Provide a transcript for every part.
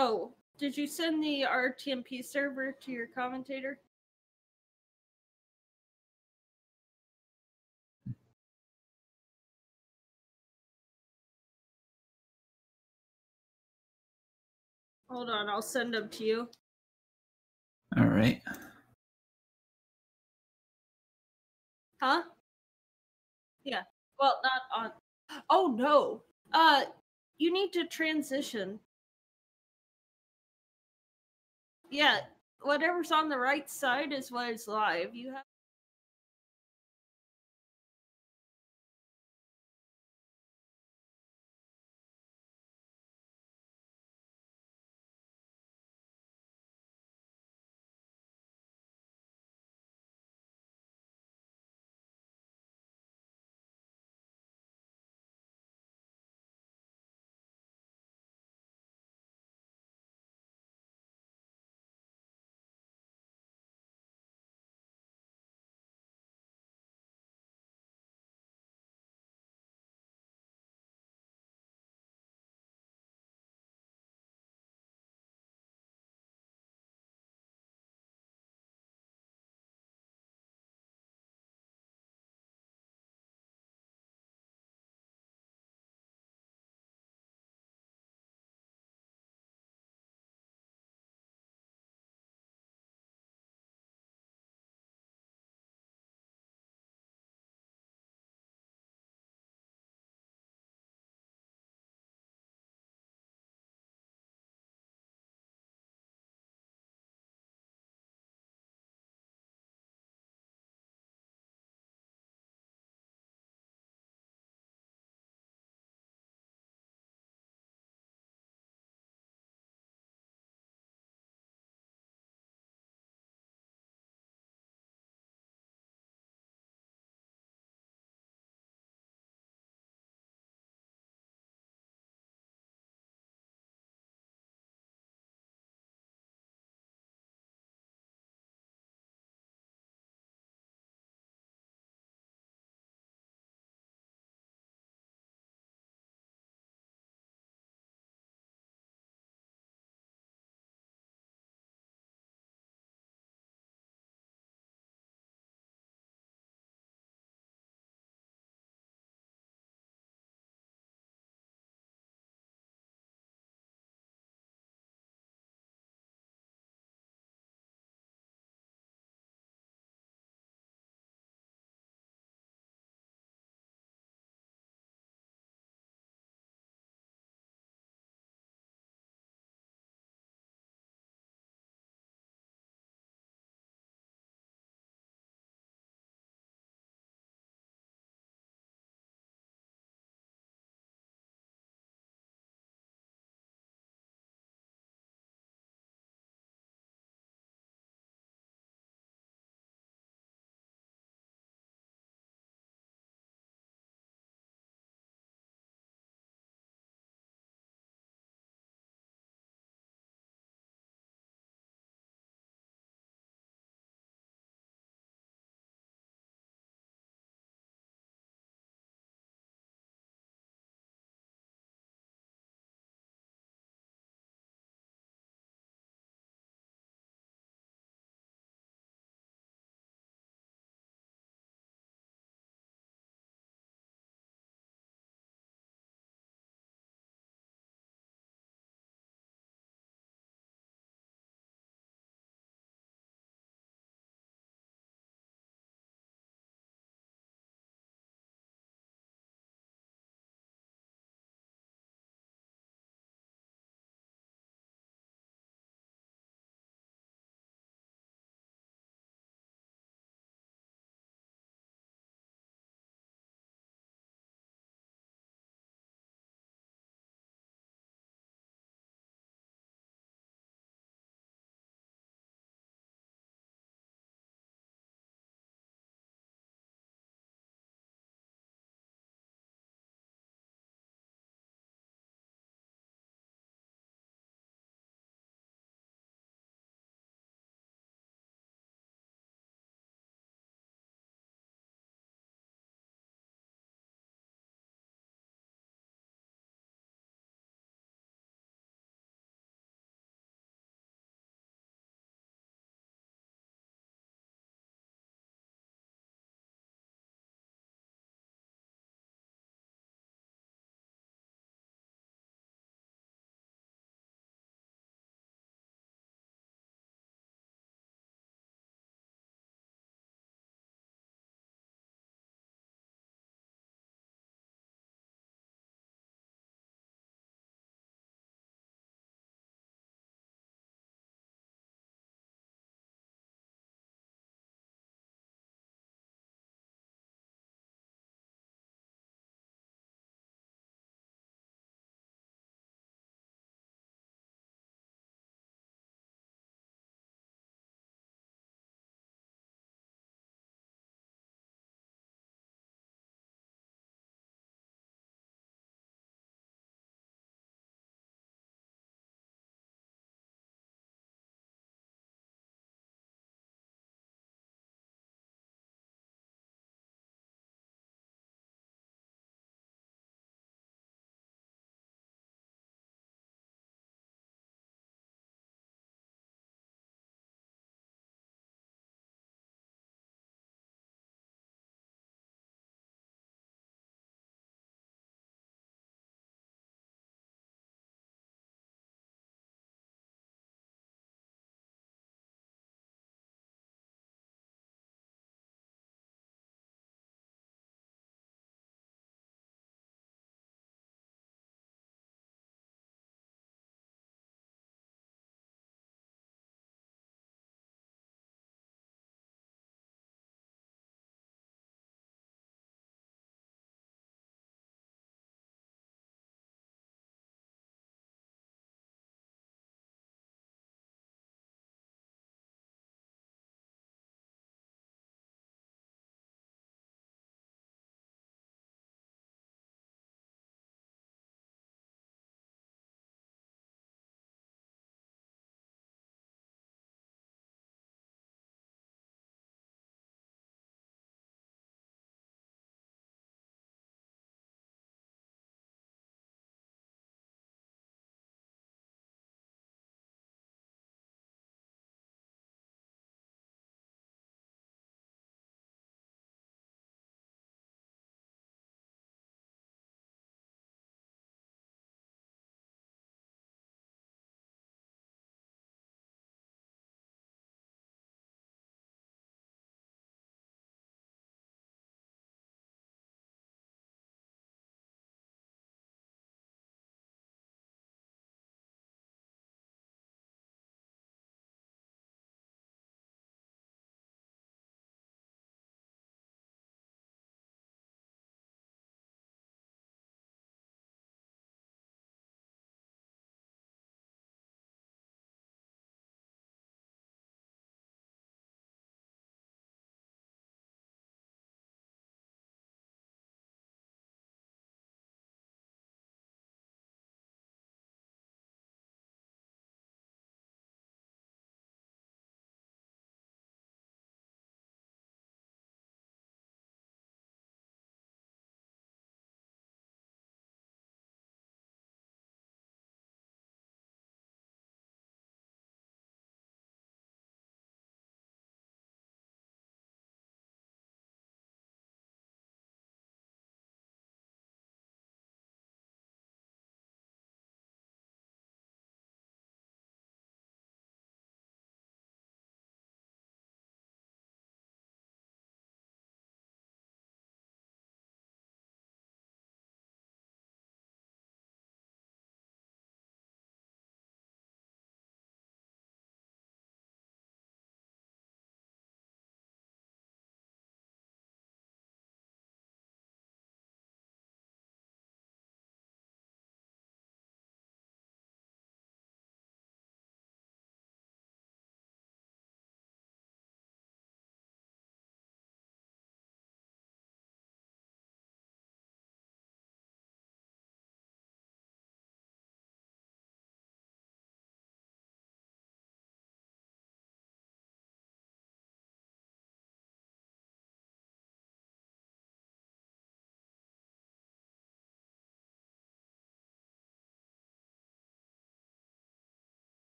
Oh, did you send the RTMP server to your commentator? Hold on, I'll send them to you. All right. Huh? Yeah. Well, not on. Oh no. You need to transition. Yeah, whatever's on the right side is what is live. You have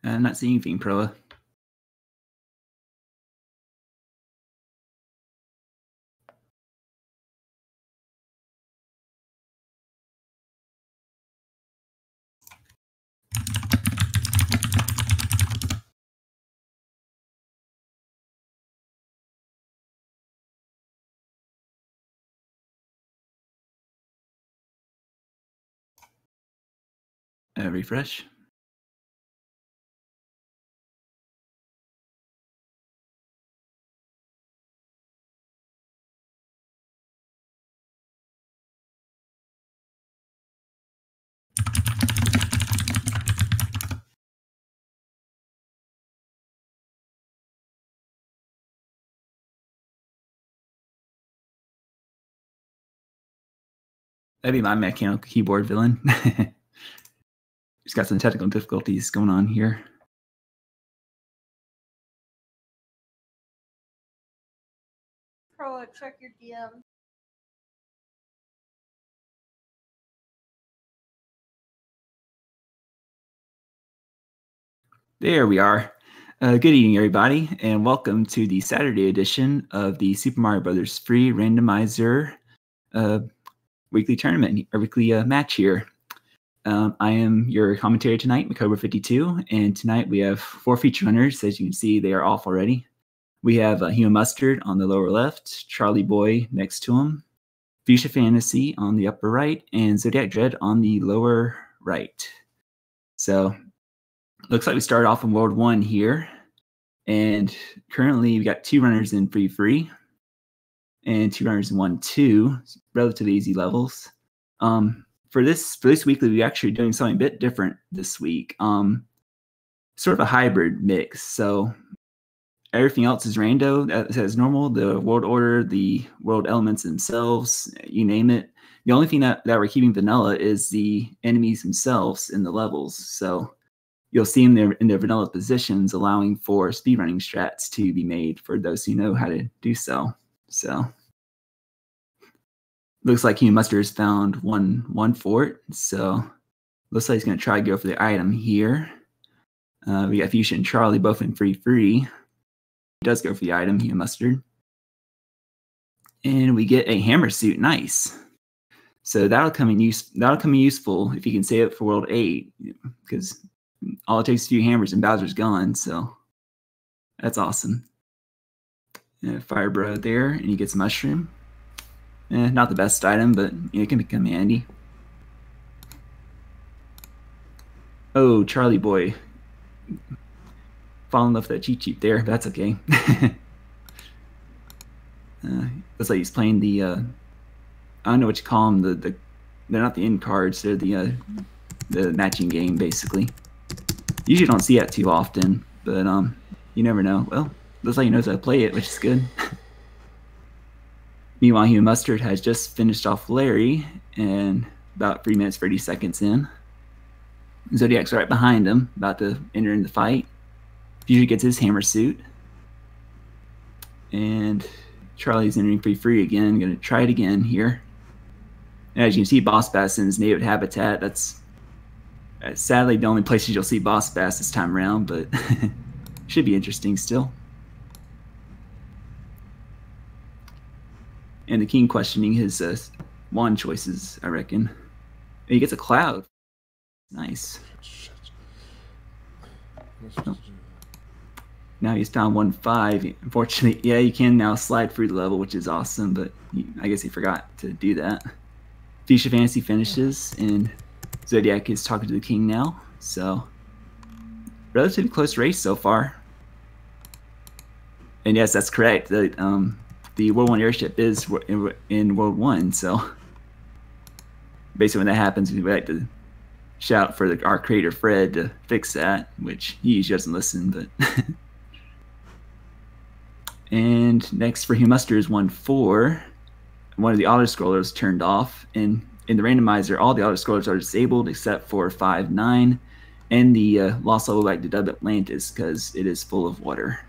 I'm not seeing anything, Proa. Refresh. That'd be my mechanical keyboard villain. Just got some technical difficulties going on here. Pro, check your DM. There we are. Good evening, everybody, and welcome to the Saturday edition of the Super Mario Brothers free randomizer weekly tournament or weekly match here. I am your commentator tonight, Makoba52, and tonight we have 4 feature runners. As you can see, they are off already. We have Human Mustard on the lower left, Charlie Boy next to him, Fuchsia Fantasy on the upper right, and Zodiac Dread on the lower right. So looks like we started off in World 1 here, and currently we got 2 runners in free and 2 runners in 1-2, relatively easy levels. For this weekly, we're actually doing something a bit different this week. Sort of a hybrid mix. So everything else is rando as normal. The world order, the world elements themselves, you name it. The only thing that we're keeping vanilla is the enemies themselves in the levels. So you'll see them there in their vanilla positions, allowing for speedrunning strats to be made for those who know how to do so. So looks like Human Mustard has found one fort. So looks like he's going to try to go for the item here. We got Fuchsia and Charlie both in free. He does go for the item, Human Mustard. And we get a hammer suit. Nice. So that'll come in useful if you can save it for World 8, because all it takes is a few hammers and Bowser's gone. So that's awesome. Fire Bro there, and he gets a mushroom. Not the best item, but it can become handy. Oh, Charlie Boy. Falling off that cheat sheet there, but that's okay. Looks like he's playing the I don't know what you call them. They're not the end cards. They're the matching game, basically. Usually don't see that too often, but you never know. Well, looks like he knows how to play it, which is good. Meanwhile, Human Mustard has just finished off Larry, and about 3 minutes 30 seconds in. Zodiac's right behind him, about to enter in the fight. Fuchsia gets his hammer suit. And Charlie's entering free again. Going to try it again here. And as you can see, Boss Bass in his native habitat. That's sadly the only places you'll see Boss Bass this time around, but should be interesting still. And the king questioning his wand choices, I reckon. And he gets a cloud. Nice. Oh. Now he's down 1-5. Unfortunately, yeah, you can now slide through the level, which is awesome, but I guess he forgot to do that. Fuchsia Fantasy finishes, and Zodiac is talking to the king now. So, relatively close race so far. And yes, that's correct. The World 1 airship is in World 1, so basically when that happens, we like to shout for our creator Fred to fix that, which he usually doesn't listen, but and next for Human Mustard is 1-4. One of the auto-scrollers turned off, and in the randomizer, all the auto-scrollers are disabled except for 5-9 and the lost level back to Dub Atlantis because it is full of water.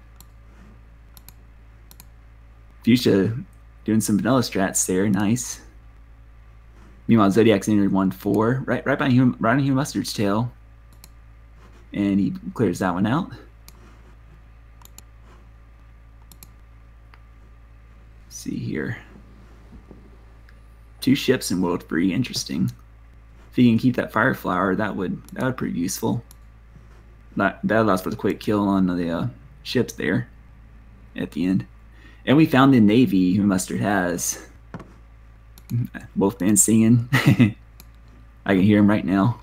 Fuchsia doing some vanilla strats there, nice. Meanwhile, Zodiac's entered 1-4, right on Human Mustard's tail. And he clears that one out. Let's see here. 2 ships in World Free. Interesting. If you can keep that fire flower, that would prove useful. That allows for the quick kill on the ships there at the end. And we found the Navy who Mustard has. Wolfman singing. I can hear him right now.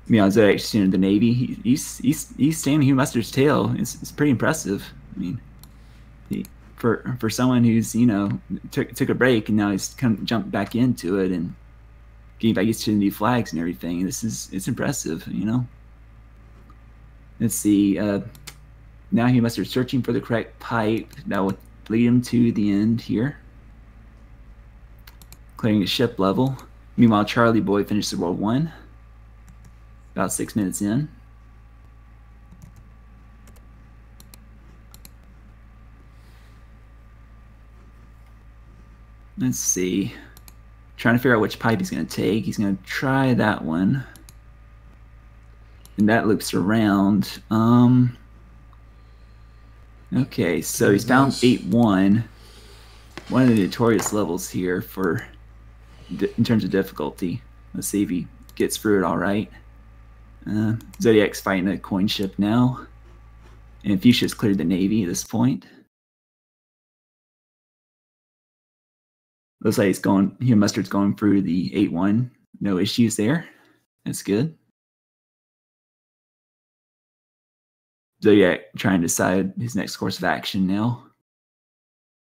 Zodiac student of the Navy. He's staying Hugh Mustard's tail. It's pretty impressive. I mean, for someone who's took a break and now he's jumped back into it and getting back used to the new flags and everything. It's impressive, Let's see. Now he must be searching for the correct pipe that will lead him to the end here. Clearing his ship level. Meanwhile, Charlie Boy finishes World 1. About 6 minutes in. Let's see. Trying to figure out which pipe he's going to take. He's going to try that one. And that loops around. Okay, so he's found 8-1. One of the notorious levels here in terms of difficulty. Let's see if he gets through it all right. Zodiac's fighting a coin ship now. And Fuchsia's cleared the Navy at this point. Looks like Mustard's going through the 8-1. No issues there. That's good. Zodiac trying to decide his next course of action now.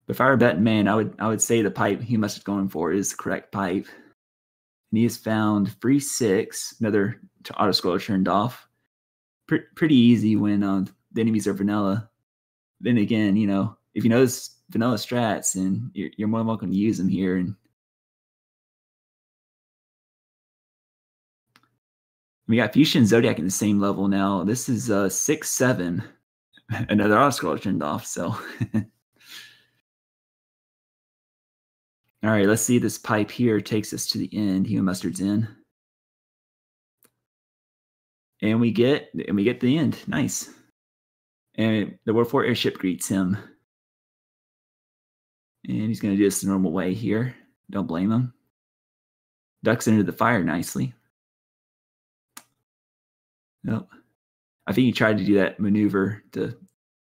But if I were a betting man, I would say the pipe he Mustard's going for is the correct pipe. And he has found 3-6, another auto scroller turned off. Pretty easy when the enemies are vanilla. Then again, if you know this vanilla strats, and you're more than welcome to use them here. And we got Fuchsia and Zodiac in the same level now. This is 6-7. Another auto scroller turned off. So, all right, let's see. This pipe here takes us to the end. Hugh Mustard's in, and we get the end. Nice. And the World 4 airship greets him. And he's going to do this the normal way here. Don't blame him. Ducks into the fire nicely. Nope. I think he tried to do that maneuver to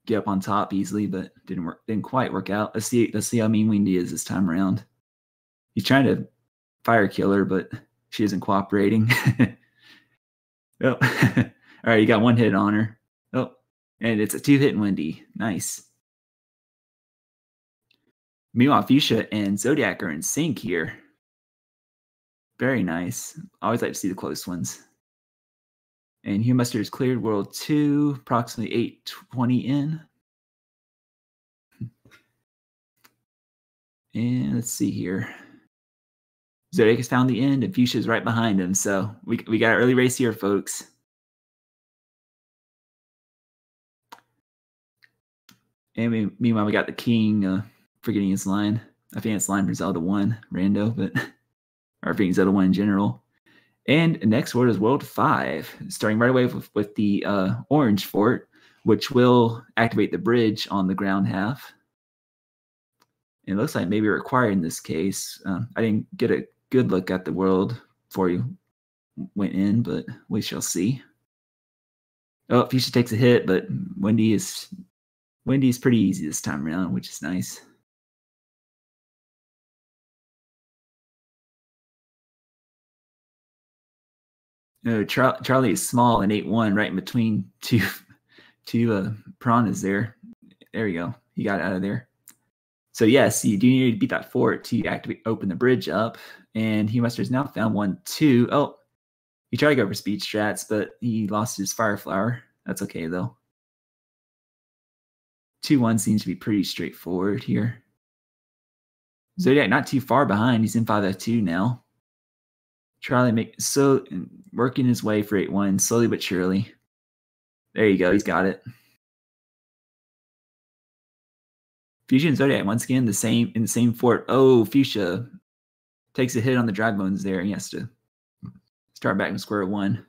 get up on top easily, but didn't quite work out. Let's see how mean he is this time around. He's trying to fire kill her, but she isn't cooperating. Oh. All right, you got 1 hit on her. Oh, and it's a 2-hit Wendy. Nice. Meanwhile, Fuchsia and Zodiac are in sync here. Very nice. I always like to see the close ones. And Hugh Mustard has cleared World 2, approximately 8:20 in. And let's see here. Zodiac has found the end, and Fuchsia is right behind him. So we got an early race here, folks. And meanwhile, we got the king forgetting his line. I think it's line for Zelda 1, rando, but or forgetting Zelda 1 in general. And next word is World 5, starting right away with the orange fort, which will activate the bridge on the ground half. And it looks like maybe required in this case. I didn't get a good look at the world before you went in, but we shall see. Oh, Fuchsia takes a hit, but Wendy's pretty easy this time around, which is nice. No, Charlie is small and 8-1 right in between two piranhas there. There you go. He got out of there. So yes, you do need to beat that fort to open the bridge up. And Hugh Mustard has now found 1-2. Oh, he tried to go for speed strats, but he lost his fire flower. That's okay though. 2-1 seems to be pretty straightforward here. Zodiac not too far behind. He's in 5F2 now. Charlie working his way for 8-1, slowly but surely. There you go. He's got it. Fuchsia and Zodiac once again in the same fort. Oh, Fuchsia takes a hit on the dry bones there, and he has to Start back from square one.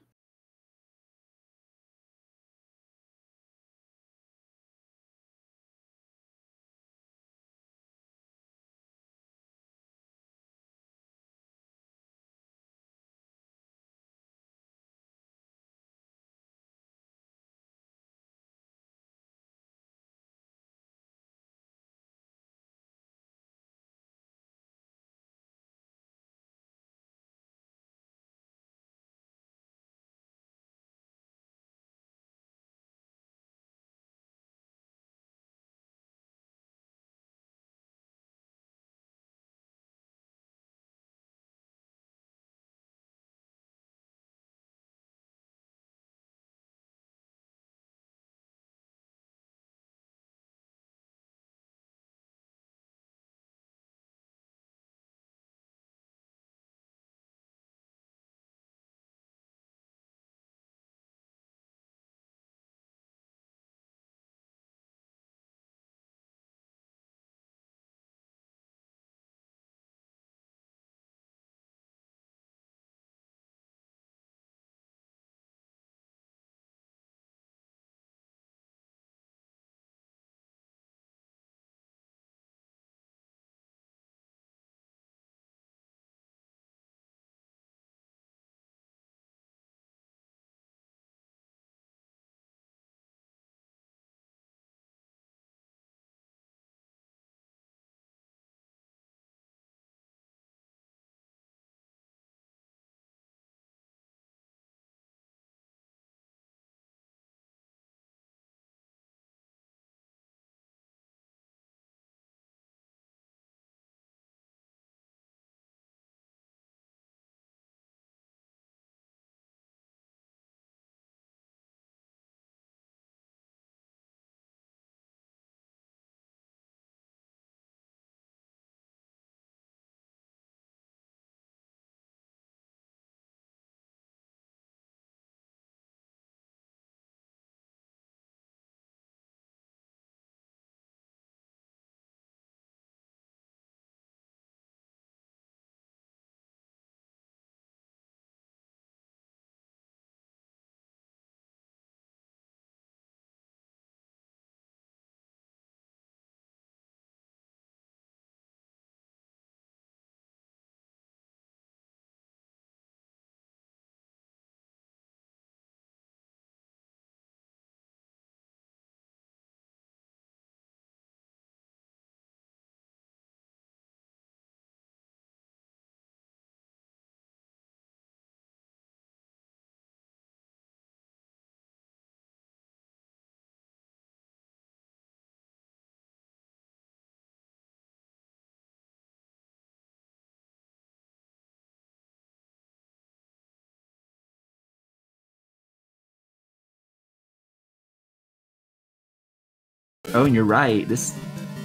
Oh, and you're right. This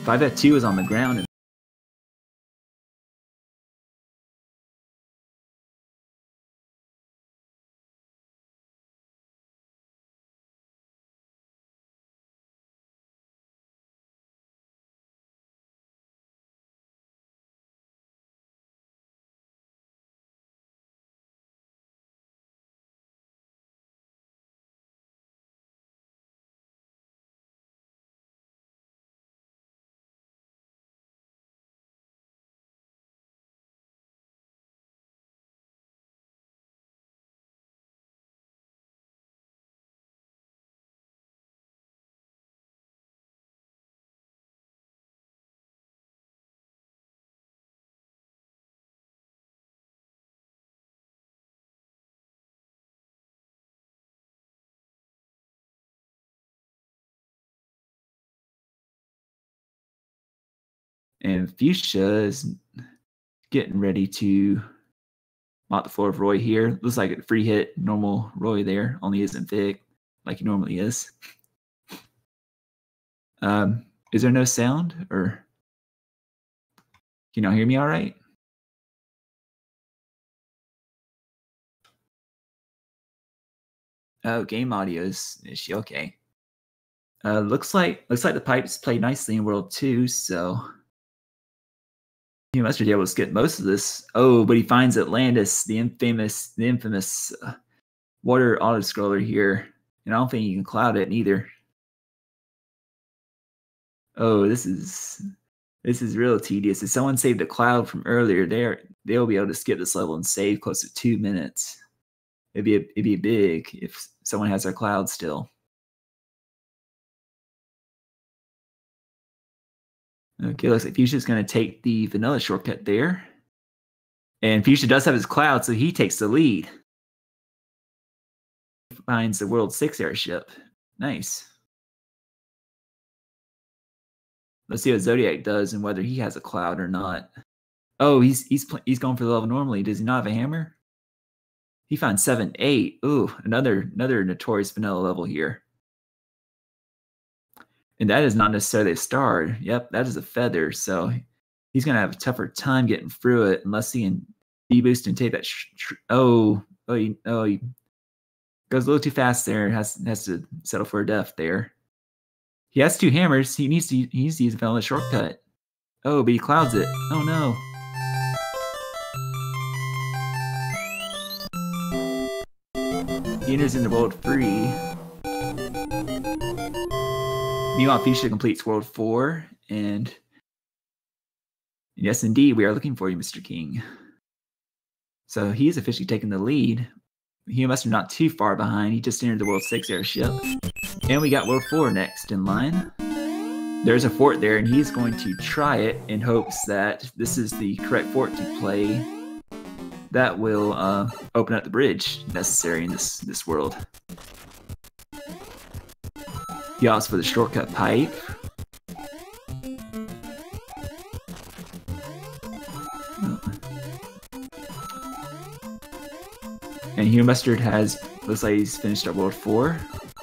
5F2 is on the ground. And Fuchsia is getting ready to mop the floor of Roy here. Looks like a free hit, normal Roy there, only isn't big like he normally is. Is there no sound, or can y'all hear me all right? Oh, game audio is she okay? Looks like the pipes played nicely in World 2, so He must be able to skip most of this. Oh, but he finds Atlantis, the infamous water auto-scroller here. And I don't think you can cloud it either. Oh, this is real tedious. If someone saved a cloud from earlier, they'll be able to skip this level and save close to 2 minutes. It'd be big if someone has their cloud still. Okay, looks like Fuchsia's going to take the vanilla shortcut there. And Fuchsia does have his cloud, so he takes the lead. Finds the World 6 airship. Nice. Let's see what Zodiac does and whether he has a cloud or not. Oh, he's going for the level normally. Does he not have a hammer? He found 7-8. Ooh, another notorious vanilla level here. And that is not necessarily a star. Yep, that is a feather. So he's going to have a tougher time getting through it unless he can deboost and take that. He goes a little too fast there. Has to settle for a death there. He has 2 hammers. He needs to use the vanilla shortcut. Oh, but he clouds it. Oh no. He enters into World 3. Meanwhile, Fuchsia completes World 4, and yes, indeed, we are looking for you, Mr. King. So he's officially taken the lead. He must be not too far behind. He just entered the World 6 airship. And we got World 4 next in line. There's a fort there, and he's going to try it in hopes that this is the correct fort to play. That will open up the bridge necessary in this world. He opts for the shortcut pipe. And Hugh Mustard looks like he's finished up World 4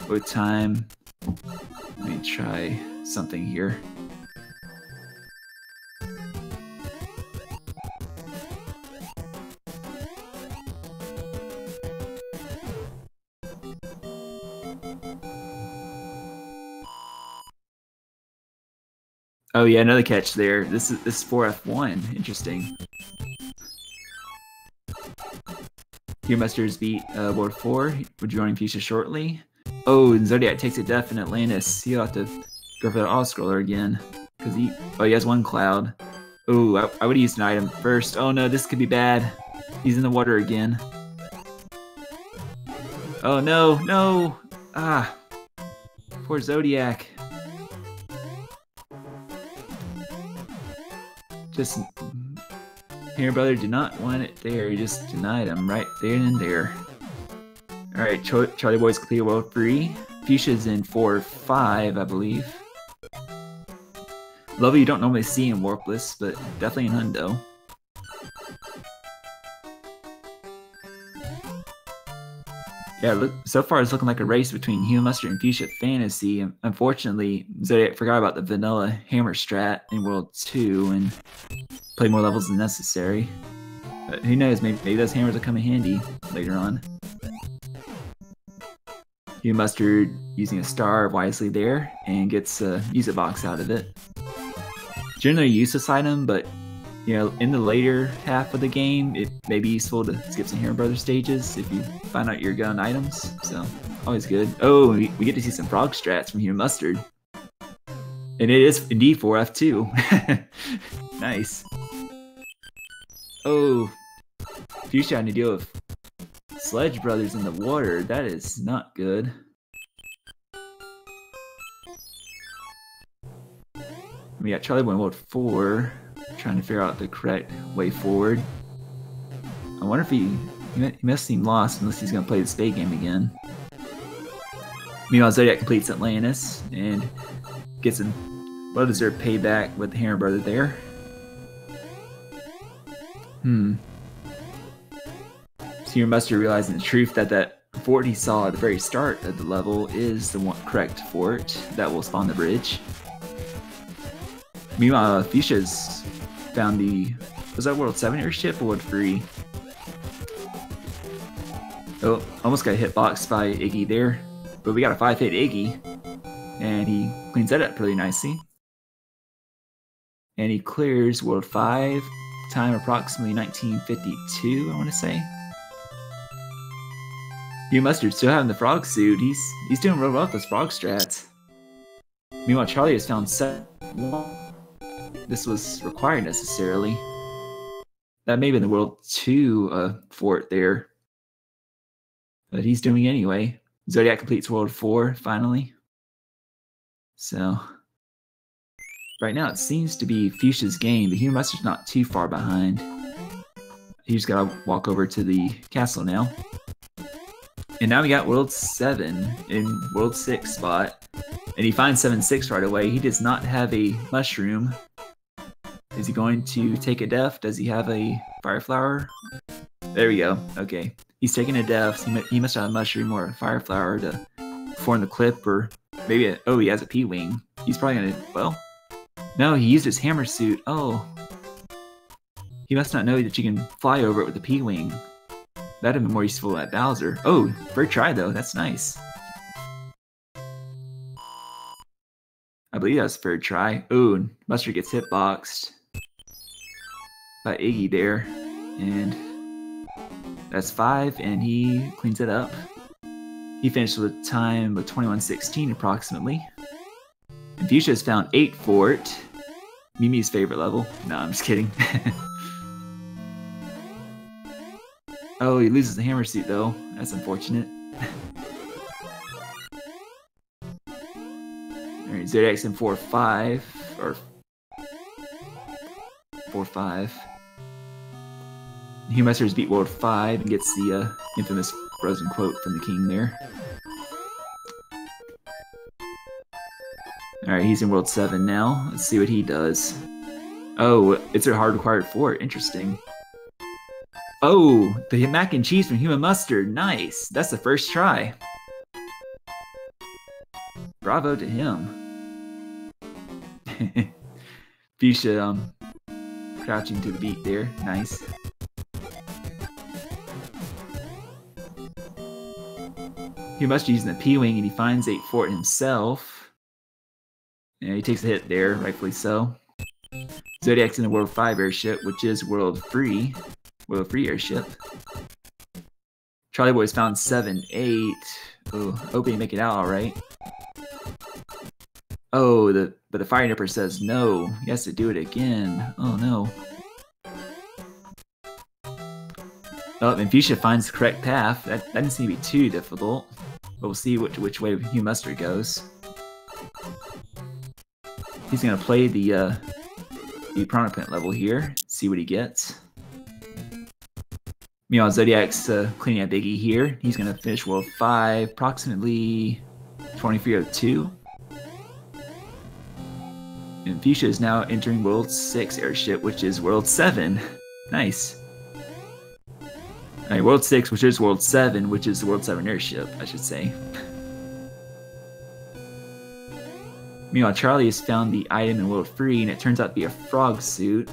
with time. Let me try something here. Oh yeah, another catch there. This is 4F1. Interesting. Hugh Mustard's beat World 4. We're joining Fuchsia shortly. Oh, and Zodiac takes a death in Atlantis. He'll have to go for the auto-scroller again. Because he has 1 cloud. Oh, I would have used an item first. Oh no, this could be bad. He's in the water again. Oh no, no! Ah, poor Zodiac. Just, Hammer Brother did not want it there. He just denied him right there and there. Alright, Charlie Boy's clear World 3. Fuchsia's in 4 or 5, I believe. Level you don't normally see in Warpless, but definitely in Hundo. Yeah, so far it's looking like a race between Hugh Mustard and Fuchsia Fantasy. Unfortunately, Zodiac forgot about the vanilla hammer strat in World 2 and played more levels than necessary. But who knows, maybe those hammers will come in handy later on. Hugh Mustard using a star wisely there and gets a music box out of it. Generally a useless item, but you know, in the later half of the game, it may be useful to skip some Hammer Brothers stages if you find out your gun items, so always good. Oh, we get to see some frog strats from Hugh Mustard. And it is indeed 4F2. Nice. Oh, Fuchsia having to deal with Sledge Brothers in the water. That is not good. We got Charlie Boy in World 4. Trying to figure out the correct way forward. I wonder if he must seem lost unless he's going to play the spade game again. Meanwhile, Zodiac completes Atlantis and gets a well-deserved payback with the Hammer Brother there. Senior Mustard realizing the truth that fort he saw at the very start of the level is the correct fort that will spawn the bridge. Meanwhile, Fuchsia's found was that World 7 airship or World 3? Oh, almost got hitboxed by Iggy there. But we got a 5-hit Iggy. And he cleans that up pretty nicely. And he clears World 5, time approximately 1952, I want to say. Hugh Mustard still having the frog suit. He's doing real well with those frog strats. Meanwhile, Charlie has found 7. This was required necessarily. That may be in the World 2 fort there. But he's doing anyway. Zodiac completes World 4 finally. So right now it seems to be Fuchsia's game, but Hugh Mustard's not too far behind. He's got to walk over to the castle now. And now we got World 7 in World 6 spot. And he finds 7-6 right away. He does not have a mushroom. Is he going to take a def? Does he have a fire flower? There we go. Okay. He's taking a def. He must have a mushroom or a fire flower to form the clip, or maybe oh, he has a P-wing. He's probably gonna, well, no, he used his hammer suit. Oh. He must not know that you can fly over it with a P-wing. That'd have been more useful at Bowser. Oh, first try though. That's nice. I believe that was third try. Ooh, Mustard gets hitboxed by Iggy there. And that's 5, and he cleans it up. He finished with a time of 21:16 approximately. And Fuchsia has found 8 fort. Mimi's favorite level. No, I'm just kidding. Oh, he loses the hammer suit though. That's unfortunate. Alright, Zodiac's in 4-5, or 4-5. Hugh Mustard's beat World 5 and gets the infamous frozen quote from the king there. Alright, he's in World 7 now. Let's see what he does. Oh, it's a hard required fort. Interesting. Oh, the mac and cheese from Hugh Mustard. Nice. That's the first try. Bravo to him. Fuchsia crouching to the beat there. Nice. Hugh Mustard using the P-wing, and he finds 8 fort himself. And he takes a hit there, rightfully so. Zodiac's in the World 5 airship, which is World 3. World 3 airship. Charlie Boy's found 7-8. Oh, hope he make it out alright. Oh, but the fire nipper says no. He has to do it again. Oh no. Oh, and Fuchsia finds the correct path. That doesn't seem to be too difficult. But we'll see which way Hugh Mustard goes. He's gonna play the Pronopent level here. See what he gets. Meanwhile, Zodiac's cleaning up Iggy here. He's gonna finish World 5, approximately 23:02. And Fuchsia is now entering World 6 airship, which is World 7. Nice. Alright, World 6, which is World 7, which is the World 7 airship, I should say. Meanwhile, Charlie has found the item in World 3, and it turns out to be a frog suit.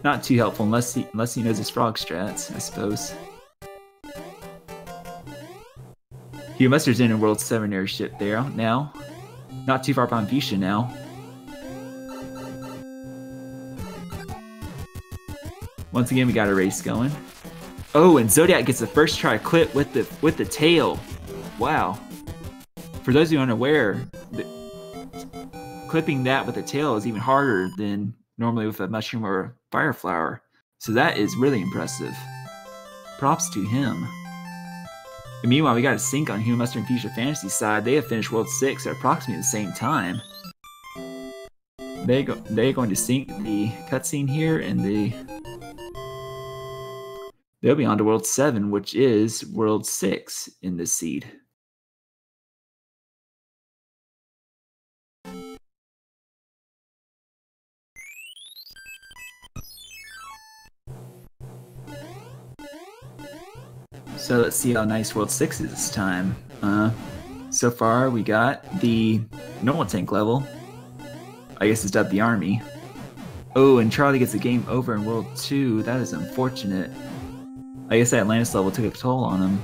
Not too helpful unless he knows his frog strats, I suppose. Hugh Mustard's in a World 7 airship there now. Not too far behind Fuchsia now. Once again, we got a race going. Oh, and Zodiac gets the first try clip with the tail. Wow. For those of you unaware, clipping that with the tail is even harder than normally with a mushroom or a fire flower. So that is really impressive. Props to him. And meanwhile, we got a sync on Hugh Mustard and Fuchsia Fantasy side. They have finished World 6 at approximately the same time. They're going to sync the cutscene here, and they'll be on to World 7, which is World 6 in this seed. So let's see how nice World 6 is this time. So far we got the normal tank level. I guess it's dubbed the Army. Oh, and Charlie gets a game over in World 2. That is unfortunate. I guess that Atlantis level took a toll on him.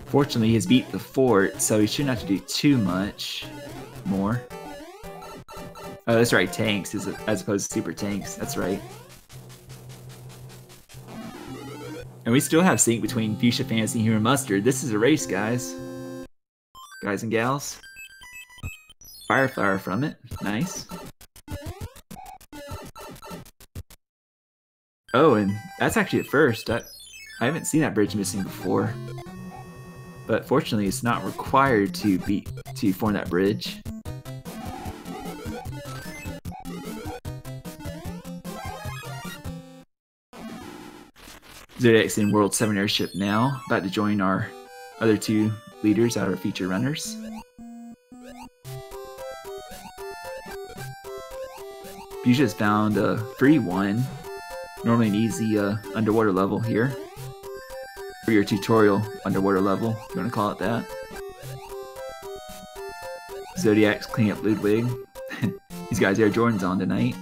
Fortunately, he's beat the fort, so he shouldn't have to do too much more. Oh, that's right, tanks as opposed to super tanks. That's right. And we still have sync between Fuchsia Fantasy and Human Mustard. This is a race, guys. Guys and gals. Fireflower from it. Nice. Oh, and that's actually at first. I haven't seen that bridge missing before. But fortunately, it's not required to form that bridge. Zodiac's in World 7 airship now, about to join our other two leaders out of our feature runners. Fuchsia's found a free one, normally an easy underwater level here. For your tutorial underwater level, if you want to call it that. Zodiac's cleaning up Ludwig. These guys Air Jordan's on tonight.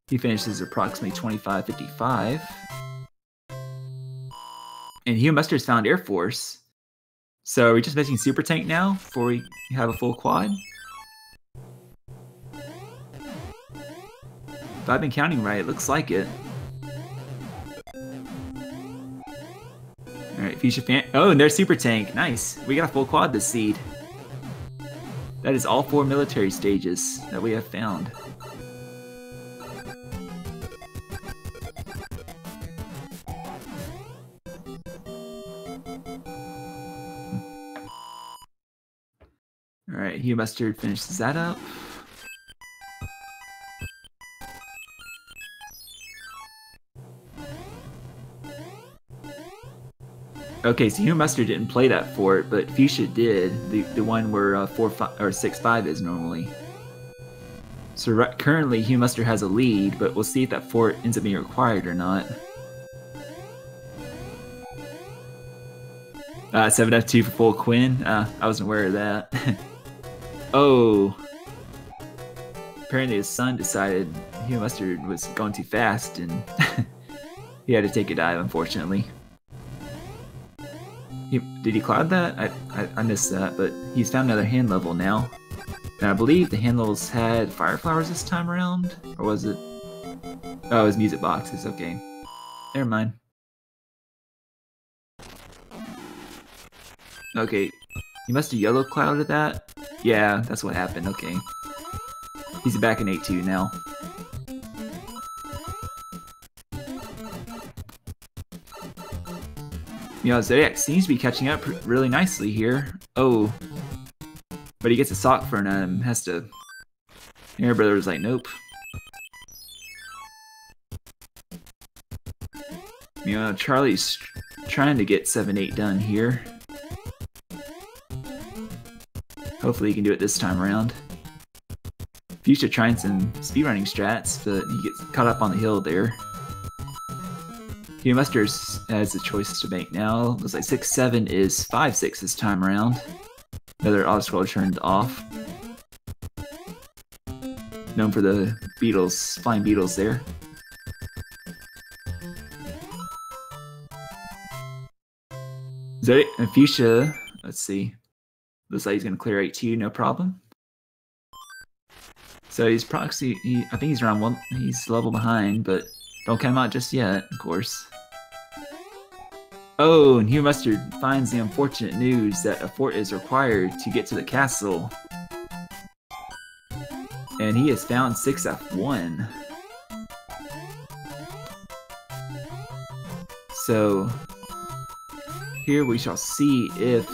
He finishes approximately 25.55. And Human Mustard's found Air Force. So are we just missing Super Tank now before we have a full quad? If I've been counting right, it looks like it. Alright, Fuchsia Fan. Oh, and there's Super Tank. Nice. We got a full quad this seed. That is all 4 military stages that we have found. Alright, Hugh Mustard finishes that up. Okay, so Hugh Mustard didn't play that fort, but Fuchsia did. The one where 4-5 or 6-5 is normally. So currently Hugh Mustard has a lead, but we'll see if that fort ends up being required or not. 7F2 for full Quinn. I wasn't aware of that. Oh. Apparently his son decided Hugh Mustard was going too fast and he had to take a dive, unfortunately. Did he cloud that? I missed that, but he's found another hand level now. And I believe the hand levels had fire flowers this time around? Or was it? Oh, it was music boxes, okay. Never mind. Okay, he must have yellow clouded that? Yeah, that's what happened, okay. He's back in 8-2 now. You know, Zodiac seems to be catching up really nicely here. Oh. But he gets a sock for him, has to... Air Brother's like, nope. You know, Charlie's trying to get 7-8 done here. Hopefully he can do it this time around. Fuchsia trying some speedrunning strats, but he gets caught up on the hill there. Hugh Mustard has a choice to make now. Looks like 6-7 is 5-6 this time around. Another auto-scroller turned off. Known for the beetles, flying beetles there. Zodiac and Fuchsia, let's see. Looks like he's going to clear 8-2, no problem. So he's proxy. I think he's around 1. He's level behind, but don't count him out just yet, of course. Oh, and Hugh Mustard finds the unfortunate news that a fort is required to get to the castle. And he has found 6F1. So here we shall see if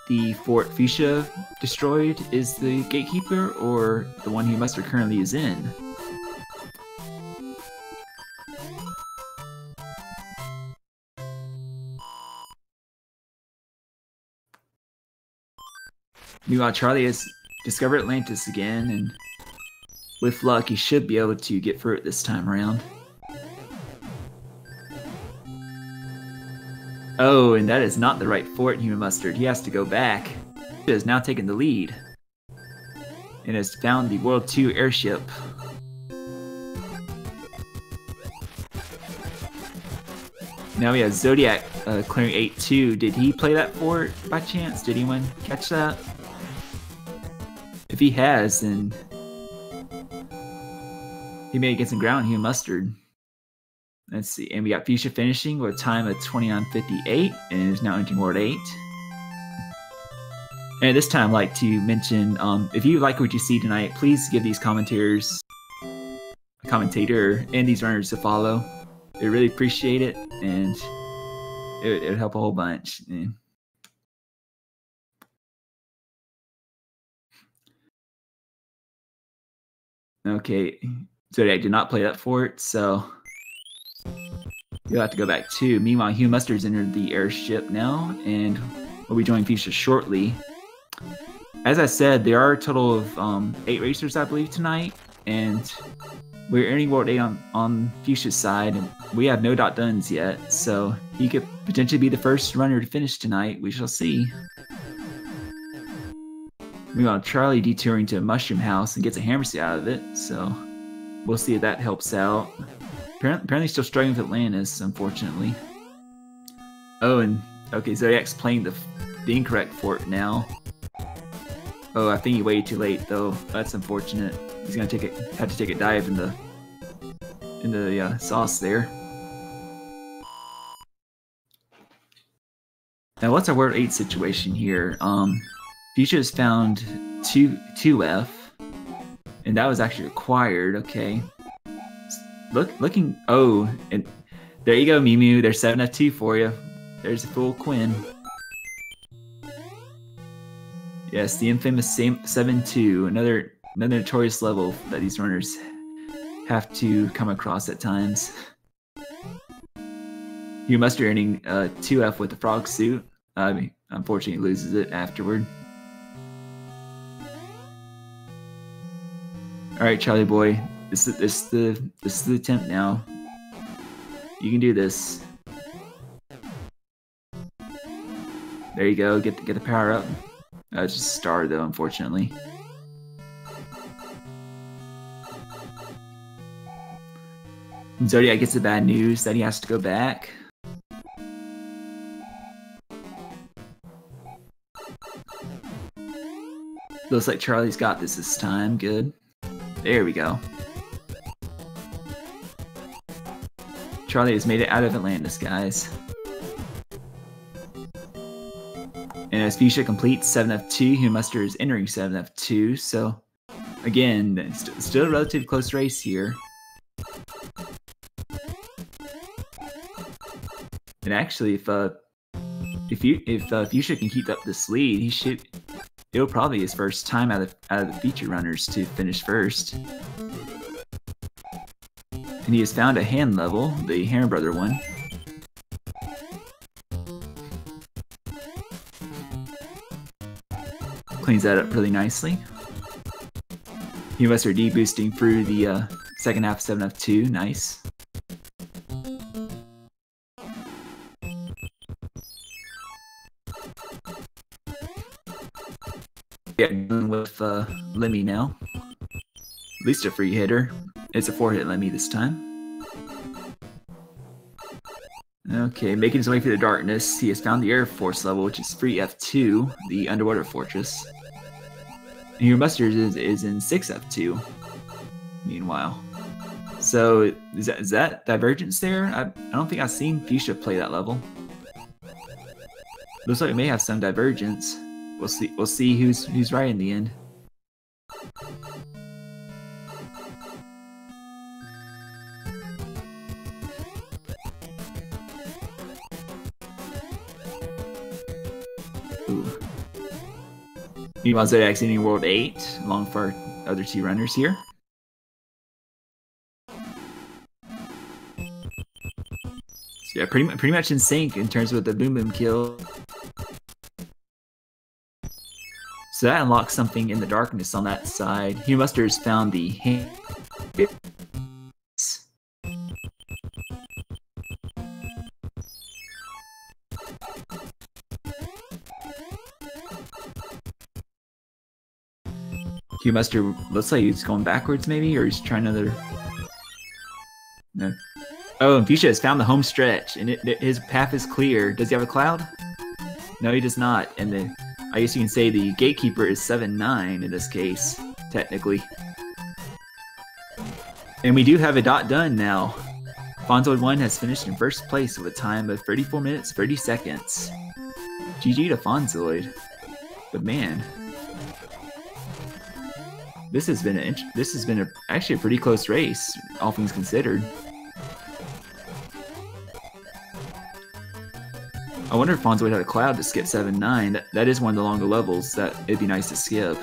the fort Fuchsia destroyed is the gatekeeper or the one Hugh Mustard currently is in. Meanwhile, Charlie has discovered Atlantis again, and with luck, he should be able to get through it this time around. Oh, and that is not the right fort, Human Mustard. He has to go back. He has now taken the lead and has found the World 2 airship. Now we have Zodiac clearing 8-2. Did he play that fort by chance? Did anyone catch that? If he has, then He made it against some ground. He mustard. Let's see. And we got Fuchsia finishing with a time of 29:58 and is now entering World 8. And at this time, I'd like to mention, if you like what you see tonight, please give these commentator and these runners a follow. We really appreciate it, and it would help a whole bunch. And okay, so I did not play that for it, so you'll have to go back too. Meanwhile, Hugh Mustard's entered the airship now, and we'll be joining Fuchsia shortly. As I said, there are a total of 8 racers, I believe, tonight, and we're entering World 8 on Fuchsia's side, and we have no .duns yet, so he could potentially be the first runner to finish tonight. We shall see. Meanwhile, Charlie detouring to a mushroom house and gets a hammer seat out of it, so we'll see if that helps out. Apparently still struggling with Atlantis, unfortunately. Oh, and okay, Zodiac's playing the incorrect fort now. Oh, I think he waited too late though. That's unfortunate. He's gonna have to take a dive in the sauce there. Now, what's our World 8 situation here? Fuchsia has found 2F, and that was actually acquired. Okay. Looking. Oh, and there you go, Mimu. There's 7F2 for you. There's a full Quinn. Yes, the infamous 7-2, another notorious level that these runners have to come across at times. You must be earning 2F with the frog suit. Unfortunately, loses it afterward. All right, Charlie boy, this is the attempt now. You can do this. There you go. Get the power up. It's just a star though, unfortunately. Zodiac gets the bad news that he has to go back. Looks like Charlie's got this time. Good. There we go. Charlie has made it out of Atlantis, guys. And as Fuchsia completes 7F2, Hugh Muster is entering 7F2, so again, still a relatively close race here. And actually, if Fuchsia can keep up this lead, it'll probably be his first time out of the feature runners to finish first. And he has found a hand level, the Hammer Brother one. Cleans that up really nicely. Hugh Muster de-boosting through the second half of 7F2, nice. Yeah, with Lemmy now. At least a free hitter. It's a 4-hit Lemmy this time. Okay, making his way through the darkness, he has found the Air Force level, which is free F2, the underwater fortress. And Hugh Muster is in 6F2, meanwhile. So, is that Divergence there? I don't think I've seen Fuchsia play that level. Looks like we may have some Divergence. We'll see who's right in the end. Ooh. Meanwhile, Zodiac's in World 8, along for our other 2 runners here. So yeah, pretty much in sync in terms of the boom boom kill. So that unlocks something in the darkness on that side. Hugh Muster has found the hand. Hugh Muster looks like he's going backwards maybe, or he's trying another... No. Oh, and Fuchsia has found the home stretch, and his path is clear. Does he have a cloud? No, he does not. And I guess you can say the gatekeeper is 7-9 in this case, technically. And we do have a dot done now. Fonzoid 1 has finished in first place with a time of 34 minutes, 30 seconds. GG to Fonzoid. But man, this has been actually a pretty close race, all things considered. I wonder if Fonzoid had a cloud to skip 7-9. That is one of the longer levels that it'd be nice to skip.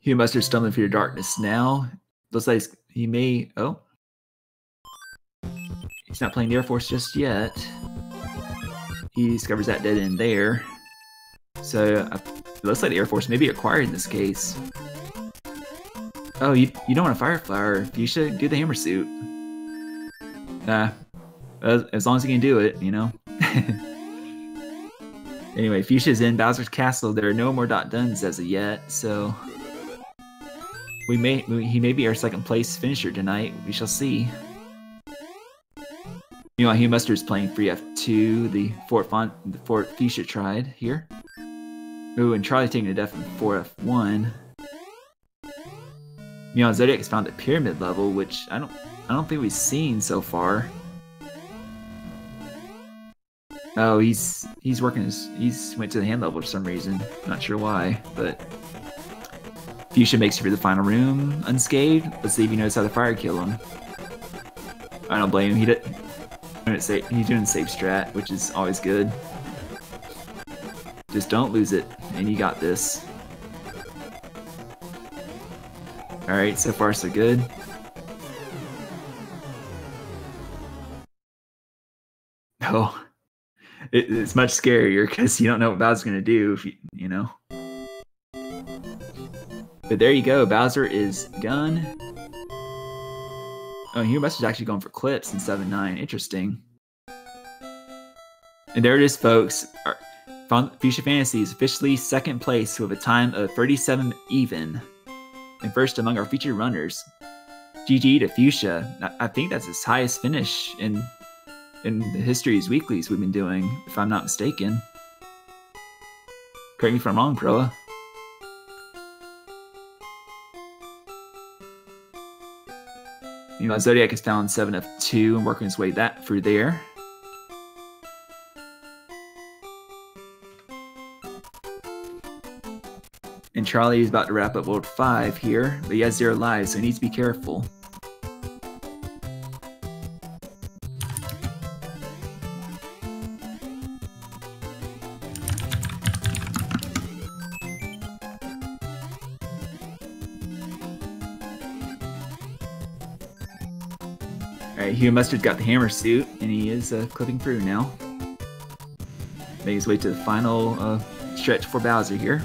Hugh Mustard's stumbling through the darkness now. Looks like he may... Oh. He's not playing the Air Force just yet. He discovers that dead end there. So, it looks like the Air Force may be acquired in this case. Oh, you don't want a Fire Flower. You should do the Hammer Suit. As long as he can do it, you know. Anyway, Fuchsia's in Bowser's Castle. There are no more dot duns as of yet, so... he may be our second place finisher tonight. We shall see. Meanwhile, Hugh Mustard's playing free F2, the Fort Fuchsia tried here. Ooh, and Charlie taking a death in 4F1. Meanwhile, Zodiac has found a pyramid level, which I don't think we've seen so far. Oh, he's went to the hand level for some reason. Not sure why, but Fuchsia makes it through the final room unscathed. Let's see if he knows how to fire kill him. I don't blame him. He's doing the safe strat, which is always good. Just don't lose it, and you got this. Alright, so far so good. Oh, it's much scarier because you don't know what Bowser's going to do, if you know. But there you go, Bowser is done. Oh, Hugh Mustard's actually going for clips in 7-9. Interesting. And there it is, folks. Fuchsia Fantasy is officially second place with a time of 37 even. And first among our featured runners. GG to Fuchsia. I think that's his highest finish in the history's weeklies we've been doing, if I'm not mistaken. Correct me if I'm wrong, Proa. You know, Zodiac has found 7F2 and working his way through there. And Charlie is about to wrap up World 5 here, but he has 0 lives, so he needs to be careful. Alright, Hugh Mustard's got the hammer suit, and he is clipping through now. Making his way to the final stretch for Bowser here.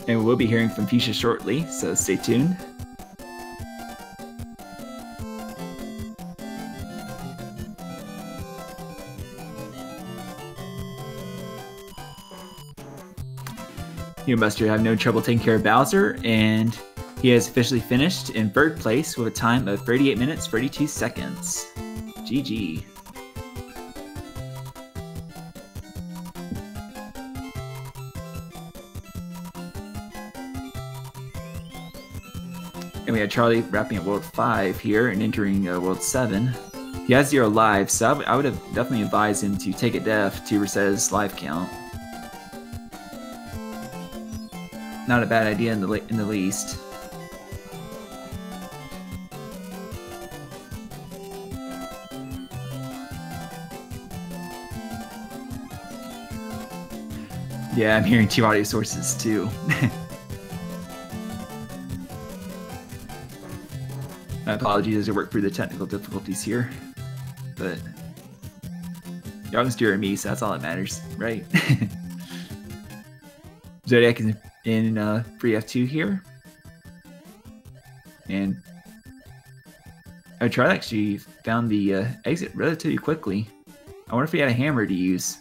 And we'll be hearing from Fuchsia shortly, so stay tuned. Hugh Mustard had no trouble taking care of Bowser, and he has officially finished in third place with a time of 38 minutes, 32 seconds. GG. And we had Charlie wrapping up World 5 here and entering World 7. He has 0 lives, so I would have definitely advised him to take a death to reset his life count. Not a bad idea in the least. Yeah, I'm hearing 2 audio sources too. My apologies as I work through the technical difficulties here, but y'all can steer me, so that's all that matters, right? Zodiac is in free F2 here, and I tried actually found the exit relatively quickly. I wonder if he had a hammer to use.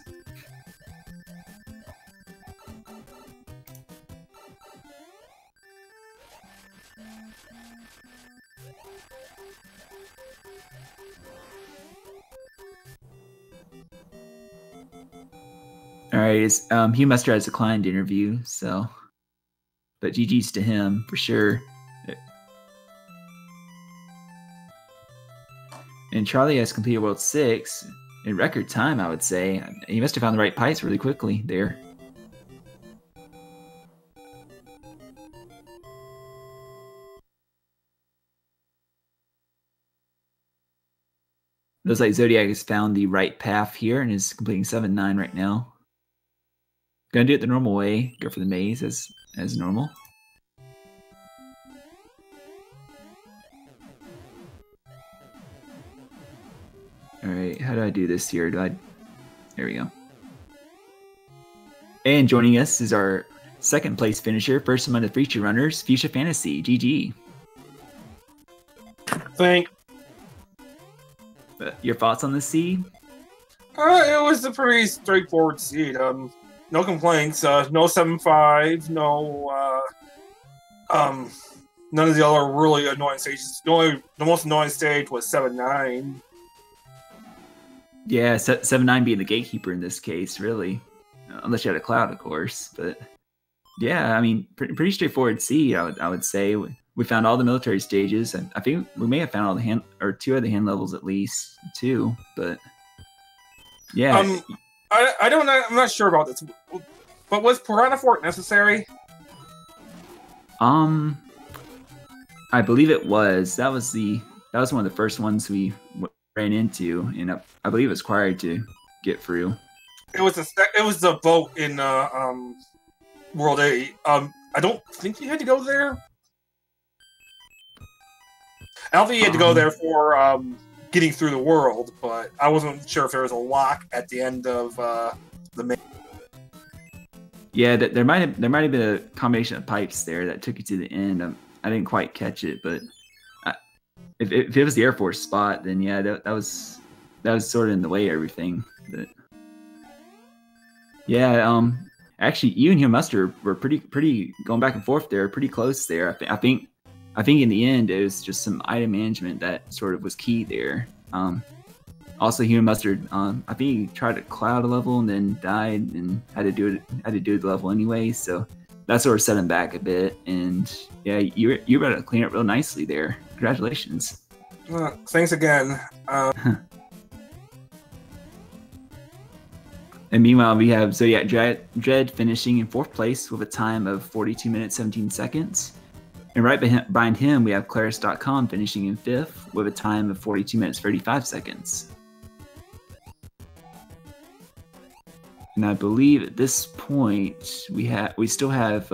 All right, Hugh Muster has declined interview, so, but GG's to him for sure. And Charlie has completed World 6 in record time, I would say. He must have found the right pipes really quickly there. Looks like Zodiac has found the right path here and is completing 7-9 right now. Gonna do it the normal way. Go for the maze as normal. Alright, how do I do this here? There we go. And joining us is our second place finisher, first among the feature runners, Fuchsia Fantasy. GG. Thank. Your thoughts on the seed? It was a pretty straightforward seed. No complaints. No 7-5. No. None of the other really annoying stages. The most annoying stage was 7-9. Yeah, 7-9 being the gatekeeper in this case, really, unless you had a cloud, of course. But yeah, I mean, pretty straightforward seed. I would say we found all the military stages, and I think we may have found all the hand or 2 of the hand levels at least, 2. But yeah, I don't know. I'm not sure about this. But was Piranha Fort necessary? I believe it was. That was one of the first ones we ran into, and I believe it was required to get through. It was the boat in World 8. I don't think you had to go there. I don't think you had to go there for getting through the world, but I wasn't sure if there was a lock at the end of the main. Yeah, there might have been a combination of pipes there that took you to the end. I didn't quite catch it, but if it was the Air Force spot, then yeah, that was sort of in the way of everything. But yeah, actually, you and Hugh Muster were pretty going back and forth there, pretty close there. I think in the end it was just some item management that sort of was key there. Also, Hugh Mustard, I think he tried to cloud a level and then died and had to do the level anyway. So that sort of set him back a bit. And yeah, you were able to clean up real nicely there. Congratulations. Thanks again. And meanwhile, we have Zodiac Dread finishing in 4th place with a time of 42 minutes 17 seconds. And right behind him, we have Claris.com finishing in 5th with a time of 42 minutes 35 seconds. And I believe at this point we still have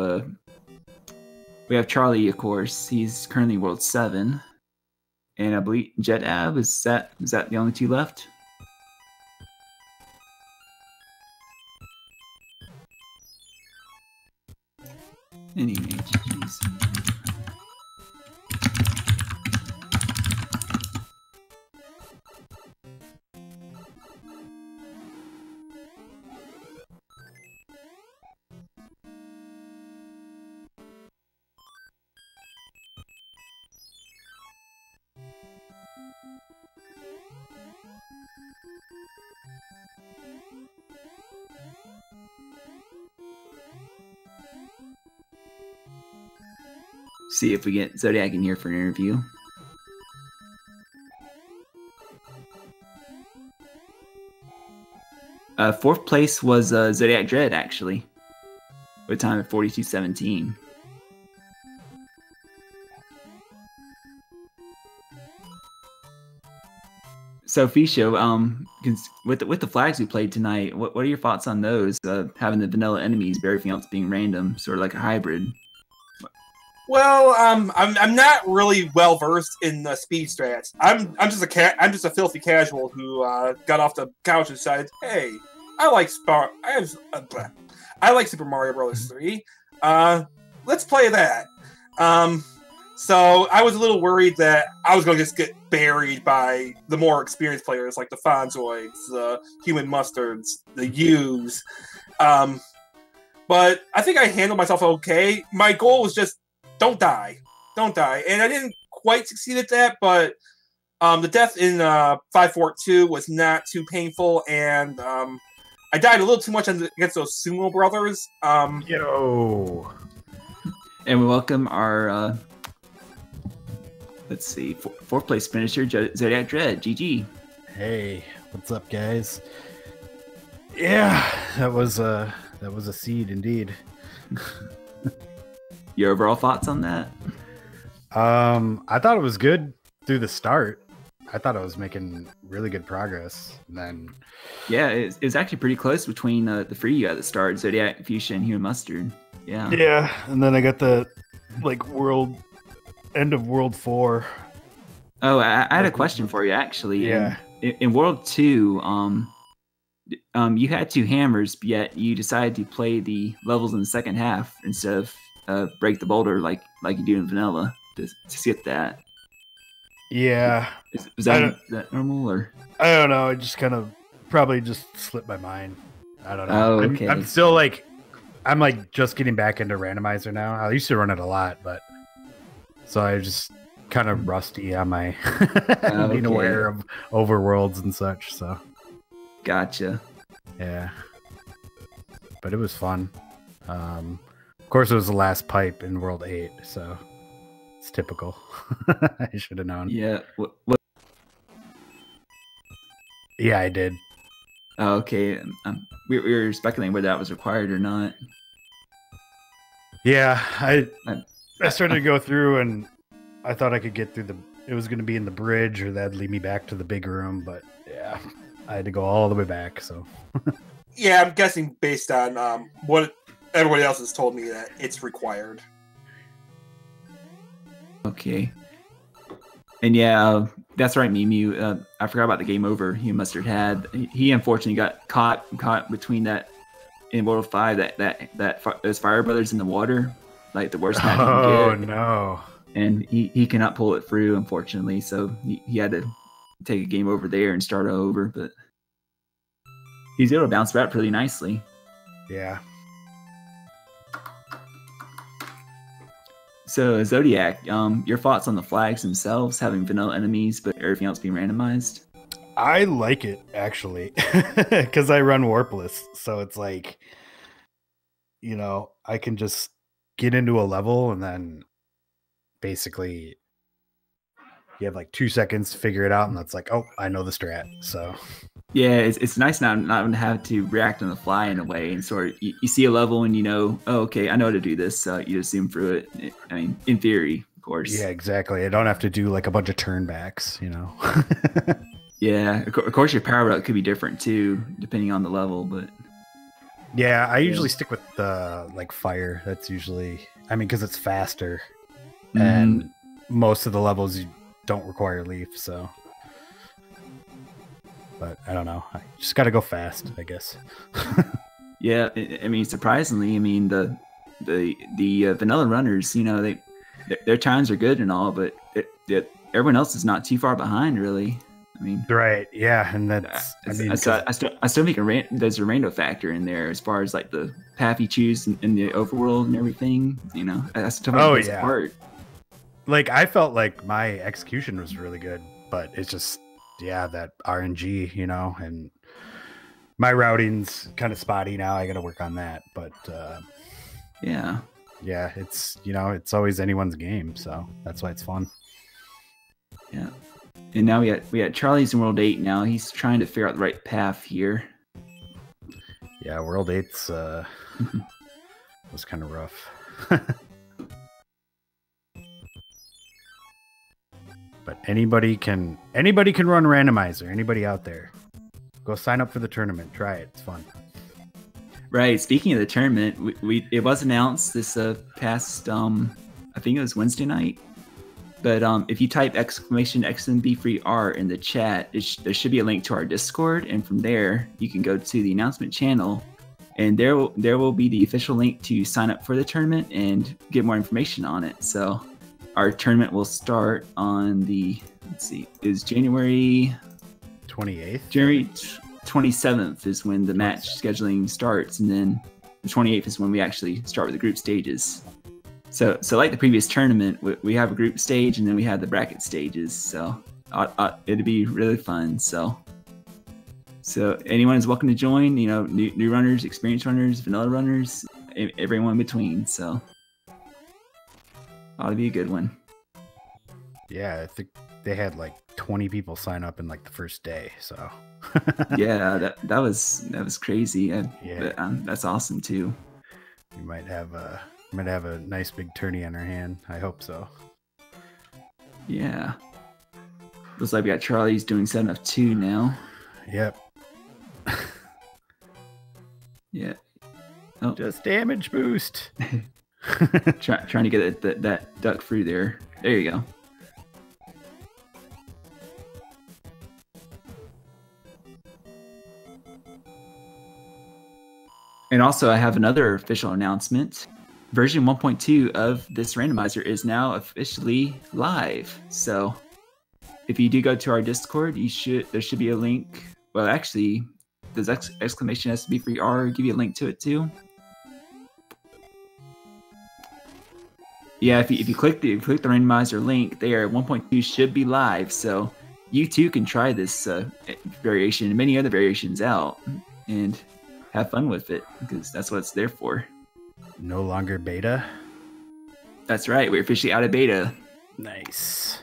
Charlie, of course. He's currently World 7, and I believe Jet Ab is that the only 2 left? Anyway, geez. See if we get Zodiac in here for an interview. Fourth place was Zodiac Dread, actually, with a time of 42:17. So, Fisho, with the flags we played tonight, what are your thoughts on those? Having the vanilla enemies, but everything else being random, sort of like a hybrid. Well, I'm not really well versed in the speed strats. I'm just a filthy casual who got off the couch and decided, hey, I like Super Mario Bros. 3. Let's play that. So I was a little worried that I was going to just get buried by the more experienced players, like the Fonzoids, the Human Mustards, the U's. But I think I handled myself okay. My goal was just don't die. And I didn't quite succeed at that, but the death in 542 was not too painful, and I died a little too much against those sumo brothers. Yo. And we welcome our, let's see, fourth place finisher, Zodiac Dread. GG. Hey, what's up, guys? Yeah, that was a seed indeed. Your overall thoughts on that? I thought it was good through the start. I thought I was making really good progress. And then, yeah, it was actually pretty close between the three you at the start: Zodiac, Fuchsia, and Human Mustard. Yeah, and then I got the end of World 4. Oh, I had a question for you actually. Yeah, in World 2, you had 2 hammers, yet you decided to play the levels in the second half instead of break the boulder like you do in vanilla to skip that. Yeah. Is that normal or? I don't know. It just kind of probably just slipped my mind. I don't know. Oh, okay. I'm still I'm just getting back into Randomizer now. I used to run it a lot, but so I just kind of rusty on my being aware of overworlds and such. So. Gotcha. Yeah. But it was fun. Of course, it was the last pipe in World 8, so it's typical. I should have known. Yeah. What? Yeah, I did. Oh, okay. We were speculating whether that was required or not. Yeah, I started to go through, and I thought I could get through it was going to be in the bridge, or that'd lead me back to the big room, but yeah, I had to go all the way back, so. Yeah, I'm guessing based on what everybody else has told me that it's required. Okay. And yeah, that's right, Mimu. I forgot about the game over Hugh Mustard had. He unfortunately got caught between that in World 5 those Fire Brothers in the water, like the worst match you can get. Oh no! And he cannot pull it through, unfortunately. So he had to take a game over there and start over. But he's able to bounce back pretty nicely. Yeah. So Zodiac, your thoughts on the flags themselves having vanilla enemies, but everything else being randomized? I like it actually, because I run warpless, so it's like, I can just get into a level and then basically you have 2 seconds to figure it out, and that's like, oh, I know the strat. So yeah, it's nice not to have to react on the fly in a way, and sort of you see a level and oh, okay, I know how to do this. So you just zoom through it. I mean, in theory, of course. Yeah, exactly. I don't have to do a bunch of turnbacks, Yeah, of course your power up could be different too, depending on the level. But yeah, I usually stick with the fire. That's usually, because it's faster, and most of the levels you don't require leaf, so. But I don't know. I just got to go fast, I guess. Yeah, surprisingly, the vanilla runners, their times are good and all, but everyone else is not too far behind, really. Right? Yeah, and that's. I still think there's a rando factor in there as far as the path you choose in the overworld and everything. I still think it's part. I felt like my execution was really good, but it's just. Yeah, that RNG, and my routing's kind of spotty now. I got to work on that, but yeah, it's it's always anyone's game, so that's why it's fun. Yeah, and now we got Charlie's in World 8 now. He's trying to figure out the right path here. Yeah, World 8's was kind of rough. But anybody can run Randomizer. Anybody out there, go sign up for the tournament. Try it. It's fun. Right. Speaking of the tournament, it was announced this past I think it was Wednesday night. But if you type !XMB3R in the chat, there should be a link to our Discord, and from there you can go to the announcement channel, and there will be the official link to sign up for the tournament and get more information on it. So. Our tournament will start on is January 28th? January 27th is when the match scheduling starts, and then the 28th is when we actually start with the group stages. So like the previous tournament, we have a group stage, and then we have the bracket stages. So it'll be really fun. So So anyone is welcome to join. You know, new runners, experienced runners, vanilla runners, everyone in between. So ought to be a good one. Yeah, I think they had like 20 people sign up in like the first day. So Yeah, that was crazy. Yeah. But, that's awesome too. we might have a nice big tourney on our hand. I hope so. Yeah. Looks like we got Charlie's doing 7 of 2 now. Yep. Yeah. Oh, Just damage boost. trying to get that duck free there. There you go. And also, I have another official announcement. Version 1.2 of this randomizer is now officially live. So, if you do go to our Discord, there should be a link. Well, actually, does exclamation has to be free or give you a link to it too? Yeah, if you click the randomizer link there, 1.2 should be live. So you too can try this variation and many other variations out and have fun with it because that's what it's there for. No longer beta. That's right. We're officially out of beta. Nice.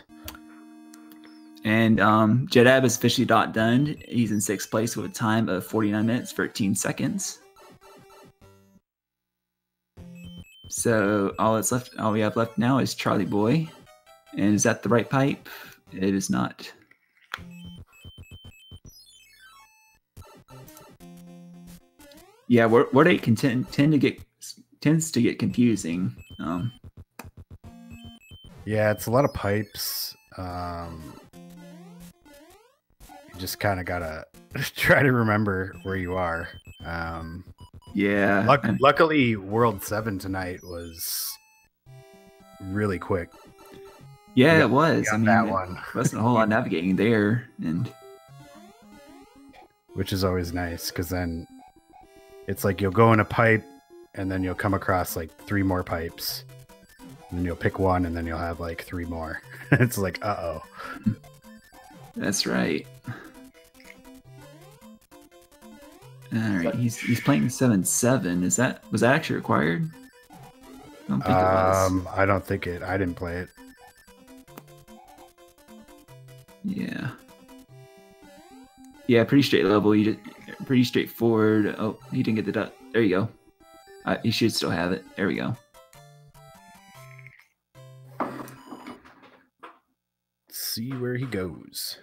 And Jedab is officially done. He's in 6th place with a time of 49 minutes, 13 seconds. So all we have left now is Charlie Boy. And is that the right pipe? It is not. Yeah, word 8 tends to get confusing. Yeah, it's a lot of pipes. You just kind of gotta try to remember where you are. Yeah. Luckily, World 7 tonight was really quick. Yeah, it was. I mean, that one wasn't a whole lot navigating there, and which is always nice because then it's like you'll go in a pipe, and then you'll come across like 3 more pipes, and then you'll pick one, and then you'll have like 3 more. It's like, uh-oh. That's right. All right, he's playing 7-7. Was that actually required? I don't think it was. I don't think it. I didn't play it. Yeah. Yeah, pretty straight level. Pretty straightforward. Oh, he didn't get the duck. There you go. He should still have it. There we go. Let's see where he goes.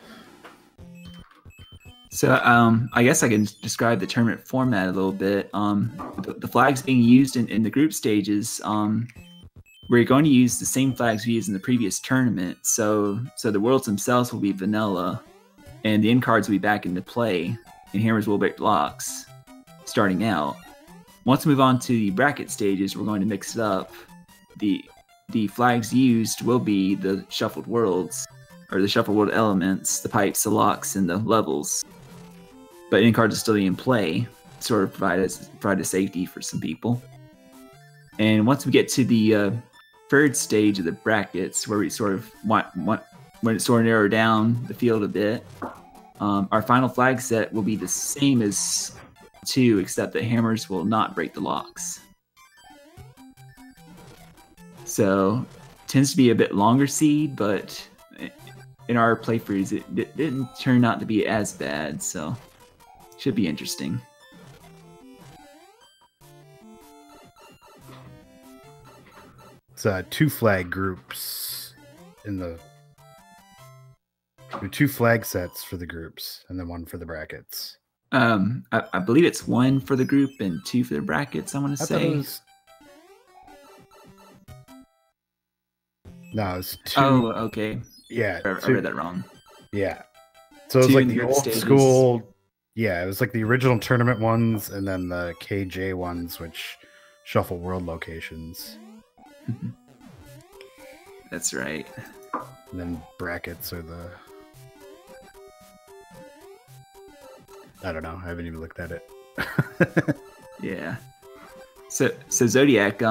So, I guess I can describe the tournament format a little bit. The flags being used in the group stages, we're going to use the same flags we used in the previous tournament. So the worlds themselves will be vanilla, and the end cards will be back into play, and hammers will break blocks, starting out. Once we move on to the bracket stages, we're going to mix it up. The flags used will be the shuffled worlds, or the shuffled world elements, the pipes, the locks, and the levels. But end cards will still be in play, sort of provide a safety for some people. And once we get to the third stage of the brackets, where we sort of when it sort of narrow down the field a bit, our final flag set will be the same as 2, except that hammers will not break the locks. So tends to be a bit longer seed, but in our playthroughs, it didn't turn out to be as bad. So should be interesting. It's 2 flag groups in the 2 flag sets for the groups, and then 1 for the brackets. I believe it's 1 for the group and 2 for the brackets. I want to say. No, it's 2. Oh, okay. Yeah, I read that wrong. Yeah. So it was 2 like the old stages. school. Yeah, it was like the original tournament ones, and then the KJ ones, which shuffle world locations. That's right. And then brackets are the. I don't know. I haven't even looked at it. Yeah. So Zodiac,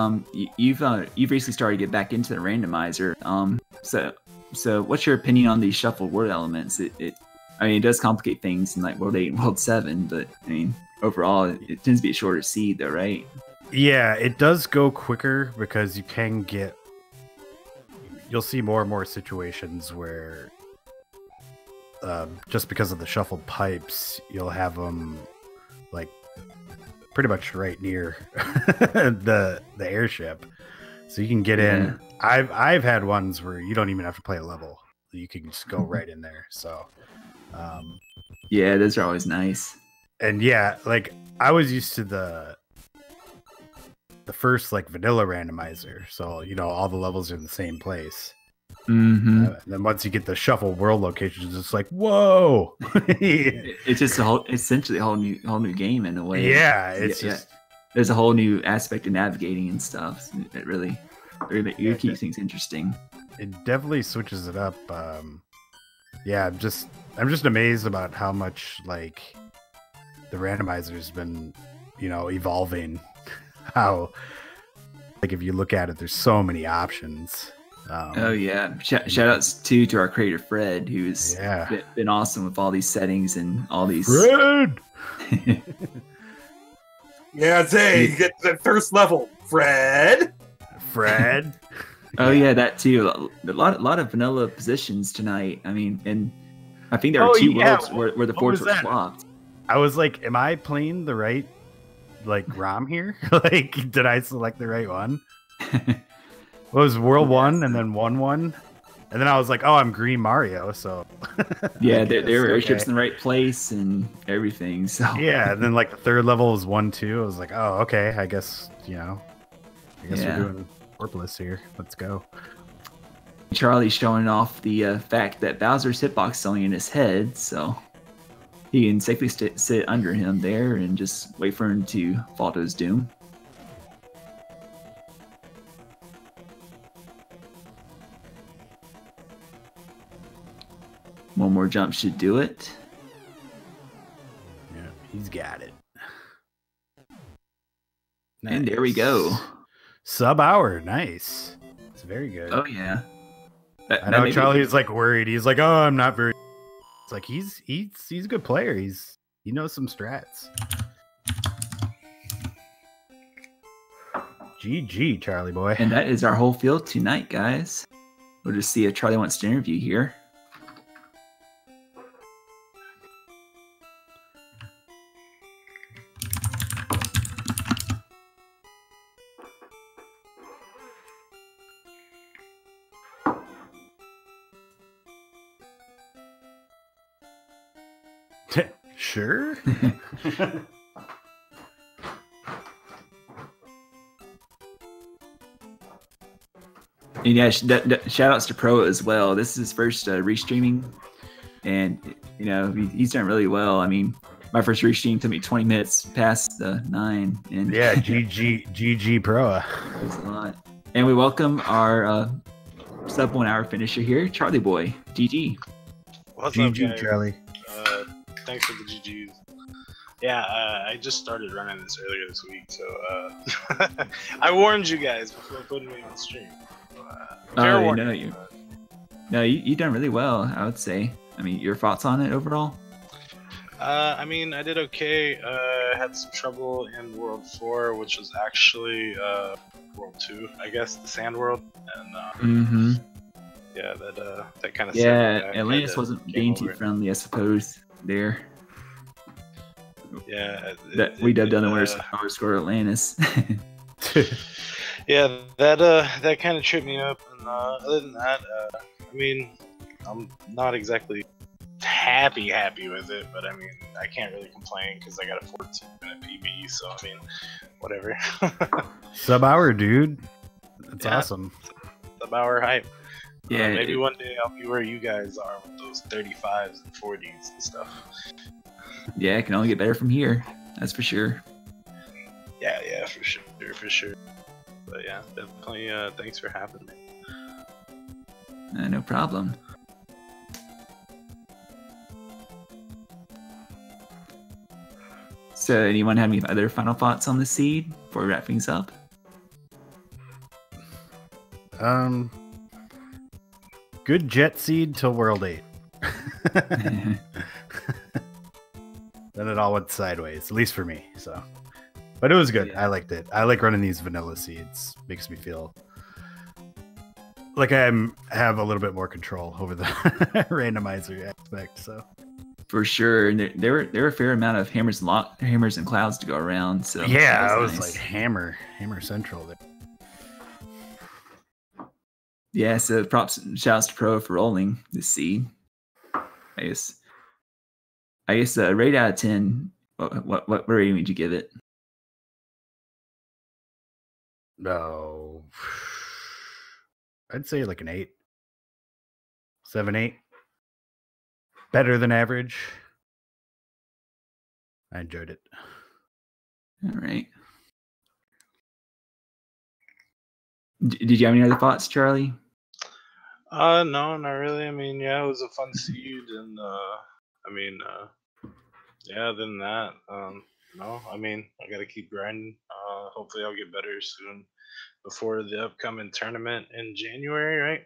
you've recently started to get back into the randomizer. So what's your opinion on these shuffled word elements? I I mean, it does complicate things in like World 8 and World 7, but I mean, overall, it tends to be a shorter seed, though, right? Yeah, it does go quicker because you'll see more and more situations where just because of the shuffled pipes, you'll have them like pretty much right near the airship, so you can get in. I've had ones where you don't even have to play a level; you can just go right in there. So, yeah, those are always nice. And yeah, like I was used to the first like vanilla randomizer, so all the levels are in the same place. And then once you get the shuffle world locations, it's like, whoa! It's just essentially a whole new game in a way. Yeah, it's just there's a whole new aspect of navigating and stuff. It really keeps things interesting. It definitely switches it up. Yeah, I'm just amazed about how much like the randomizer's been, evolving. How like if you look at it, there's so many options. Oh yeah, shout outs to our creator Fred, who's been awesome with all these settings and all these. Fred. Yeah, Zay, you get the first level, Fred. Oh yeah, that too. A lot of vanilla positions tonight. I mean, and I think there are two worlds where the forts were swapped. I was like, am I playing the right like ROM here? Like, did I select the right one? It was World 1 and then 1-1. And then I was like, oh, I'm Green Mario, so... Yeah, there were airships in the right place and everything, so... Yeah, and then like the third level was 1-2. I was like, oh, okay, I guess, we're doing Warpless here. Let's go. Charlie's showing off the fact that Bowser's hitbox is only in his head, so... He can safely sit under him there and just wait for him to fall to his doom. One more jump should do it. Yeah, he's got it. Nice. And there we go. Sub-hour, nice. It's very good. Oh yeah. I know Charlie's like worried. He's like, oh, I'm not very. It's like he's a good player. He knows some strats. GG, Charlie boy. And that is our whole field tonight, guys. We'll just see if Charlie wants to interview here. Sure. And yeah, shout outs to Pro as well. This is his first restreaming, and he's done really well. I mean, my first restream took me 20 minutes past the 9. And yeah, GG Pro. Thanks a lot. And we welcome our sub 1 hour finisher here, Charlie Boy. GG. What's GG, up, guys? Charlie. Thanks for the GGs. Yeah, I just started running this earlier this week, so I warned you guys before putting me on stream. You've done really well, I would say. I mean, your thoughts on it overall? I mean, I did okay. I had some trouble in World 4, which was actually World 2, I guess, the Sand World. And yeah, that kind of Atlantis wasn't being too friendly, I suppose. There. Yeah, we dubbed _ Atlantis. Yeah, that kind of tripped me up. And other than that, I mean, I'm not exactly happy with it, but I mean, I can't really complain because I got a 14-minute PB, so I mean, whatever. Sub-hour, dude. That's awesome. Sub-hour hype. Yeah, maybe one day I'll be where you guys are with those 35s and 40s and stuff. Yeah, it can only get better from here. That's for sure. Yeah, for sure. But yeah, definitely. Thanks for having me. No problem. So, anyone have any other final thoughts on the seed before we wrap things up? Good jet seed till World 8. Then it all went sideways, at least for me. So, but it was good. Yeah. I liked it. I like running these vanilla seeds. Makes me feel like I have a little bit more control over the randomizer aspect. So For sure. And there were a fair amount of hammers and clouds to go around. So yeah, that I was nice. like hammer central there. Yeah, so shouts to Pro for rolling this seed. I guess rate out of 10. What rating would you give it? No, I'd say like an 8, 7, 8. Better than average. I enjoyed it. All right. Did you have any other thoughts, Charlie? No, not really. I mean, yeah, it was a fun seed, and yeah. Other than that, no. I mean, I gotta keep grinding. Hopefully, I'll get better soon before the upcoming tournament in January, right?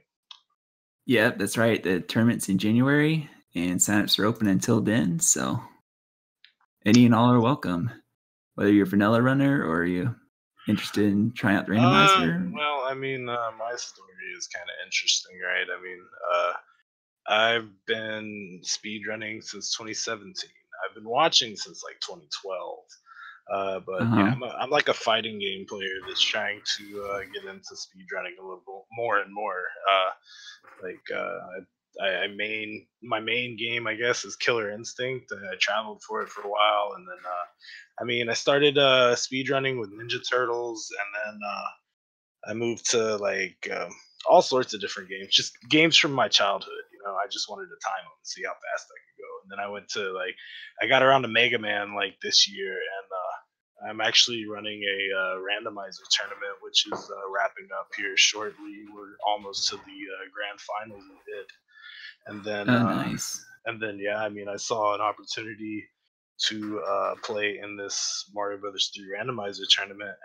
Yeah, that's right. The tournament's in January, and signups are open until then. So any and all are welcome, whether you're a vanilla runner or you interested in trying out the randomizer. Well, I mean, my story is kind of interesting, right? I mean, I've been speedrunning since 2017. I've been watching since like 2012. But yeah, I'm like a fighting game player that's trying to get into speedrunning a little more and more. My main game, I guess, is Killer Instinct. I traveled for it for a while, and then I started speedrunning with Ninja Turtles, and then I moved to like all sorts of different games, just games from my childhood. I just wanted to time them and see how fast I could go. And then I went to I got around to Mega Man like this year, and I'm actually running a randomizer tournament, which is wrapping up here shortly. We're almost to the grand finals of it, and then Nice. and then yeah, I mean, I saw an opportunity to play in this Mario Brothers 3 randomizer tournament,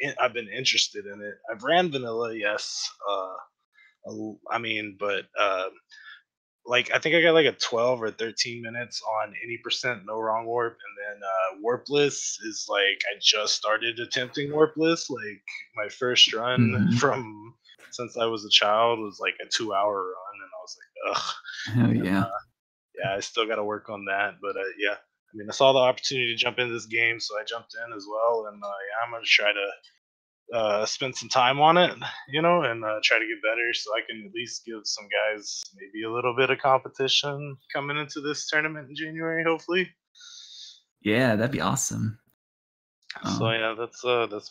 and I've been interested in it. I've ran vanilla, yes. But I think I got like a 12 or 13 minutes on any percent no wrong warp, and then warpless is like I just started attempting warpless. Like my first run from since I was a child was like a 2-hour run, and I was like, ugh. Hell yeah. Yeah, I still got to work on that, but yeah. I mean, I saw the opportunity to jump into this game, so I jumped in as well, and yeah, I'm gonna try to spend some time on it, and try to get better, so I can at least give some guys maybe a little bit of competition coming into this tournament in January, hopefully. Yeah, that'd be awesome. So yeah, that's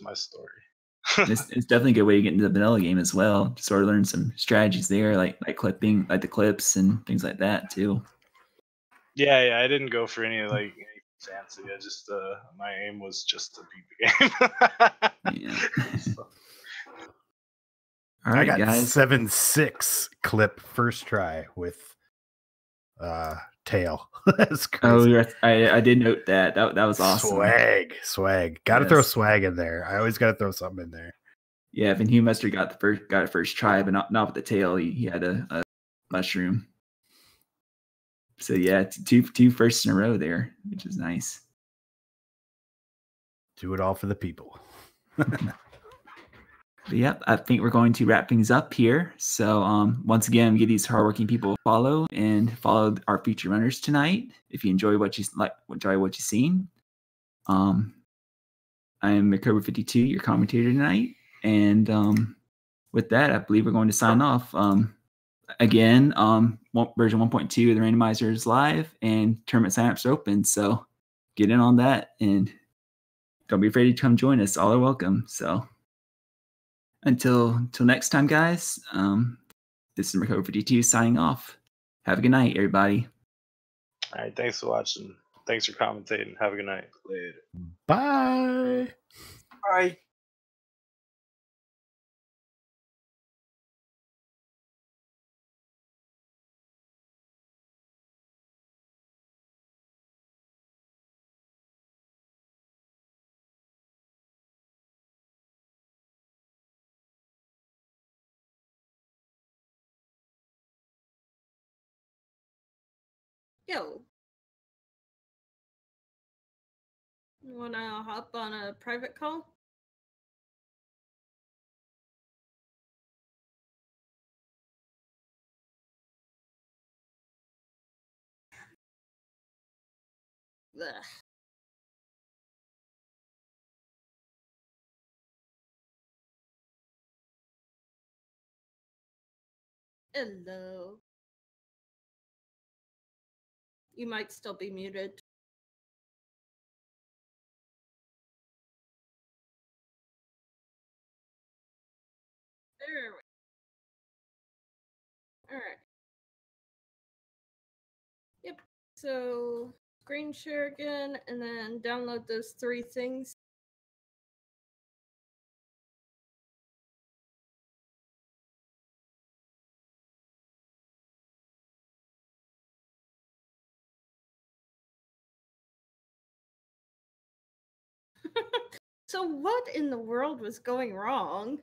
my story. it's definitely a good way to get into the vanilla game as well. Sort of learn some strategies there, like clipping, like the clips and things like that too. Yeah, I didn't go for any fancy. I just my aim was just to beat the game. Yeah. So. All right, I got guys. 7.6 clip first try with tail. That's crazy. Oh, I did note that. That was awesome. Swag. Got to throw swag in there. I always got to throw something in there. Yeah, Van Hugh Mustard got it first try, but not with the tail. He had a mushroom. So yeah, two firsts in a row there, which is nice. Do it all for the people. But yep, I think we're going to wrap things up here. So once again, give these hardworking people a follow our feature runners tonight. If you enjoy what you've seen, I am Cobra52, your commentator tonight, and with that, I believe we're going to sign off. Again, version 1.2 of the randomizer is live and tournament signups are open. So get in on that and don't be afraid to come join us. All are welcome. So until next time, guys, this is Cobra52 signing off. Have a good night, everybody. All right, thanks for watching. Thanks for commentating. Have a good night. Later. Bye. Bye. Yo. You wanna hop on a private call? Ugh. Hello. You might still be muted. There we go. Alright. Yep. So screen share again and then download those 3 things. So what in the world was going wrong?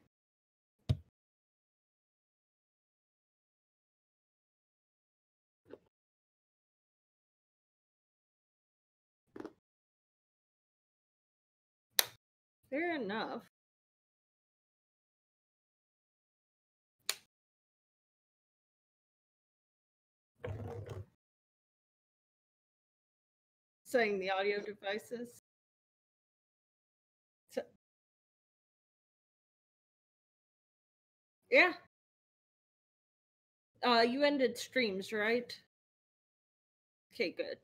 Fair enough. Saying the audio devices. So, yeah. You ended streams, right? Okay, good.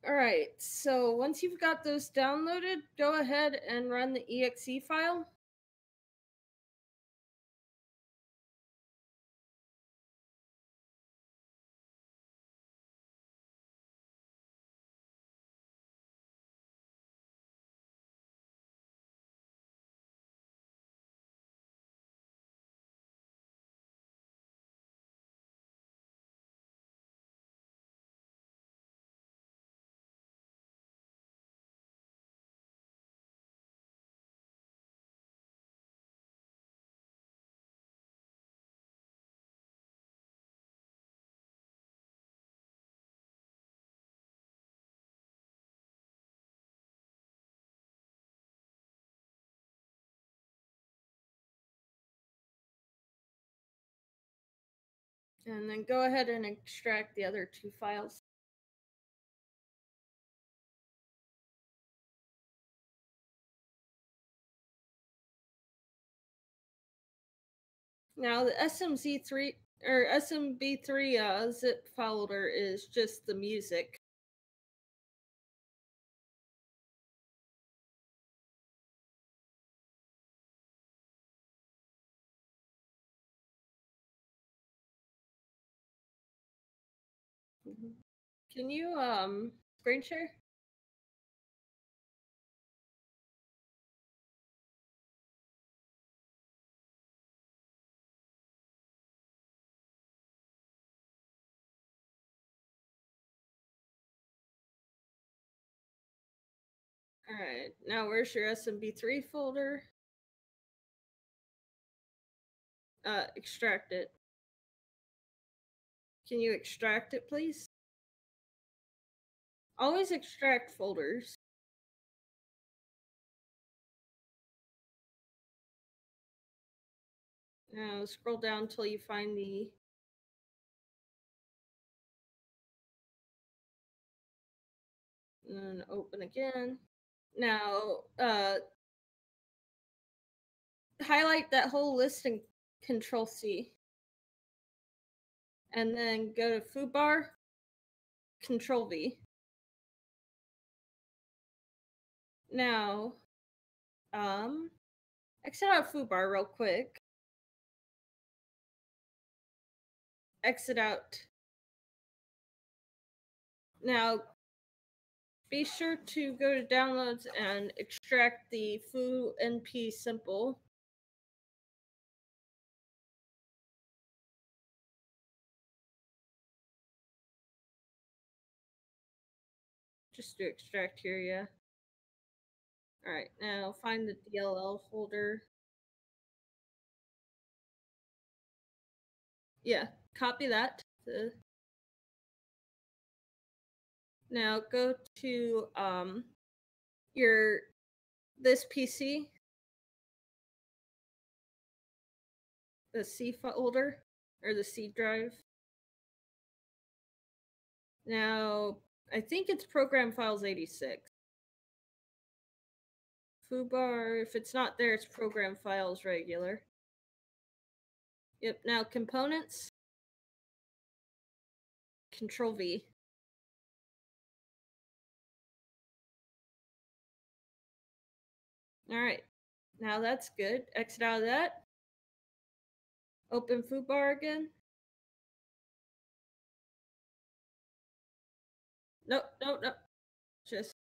Alright, so once you've got those downloaded, go ahead and run the exe file. And then go ahead and extract the other 2 files. Now the SMZ3 or SMB3 zip folder is just the music. Can you screen share? Alright, now where's your SMB3 folder? Extract it. Can you extract it, please? Always extract folders. Now scroll down until you find the and then open again. Now, highlight that whole list and Control C. And then go to foobar, Control V. Now, exit out foobar real quick. Exit out. Now, be sure to go to downloads and extract the foo np simple. Just to extract here, yeah. Alright, now find the DLL folder. Yeah, copy that. Now go to this PC, the C folder or the C drive. Now I think it's program files 86. Foobar, if it's not there, it's program files regular. Yep, now components. Control V. Alright, now that's good. Exit out of that. Open Foobar again. Nope. Just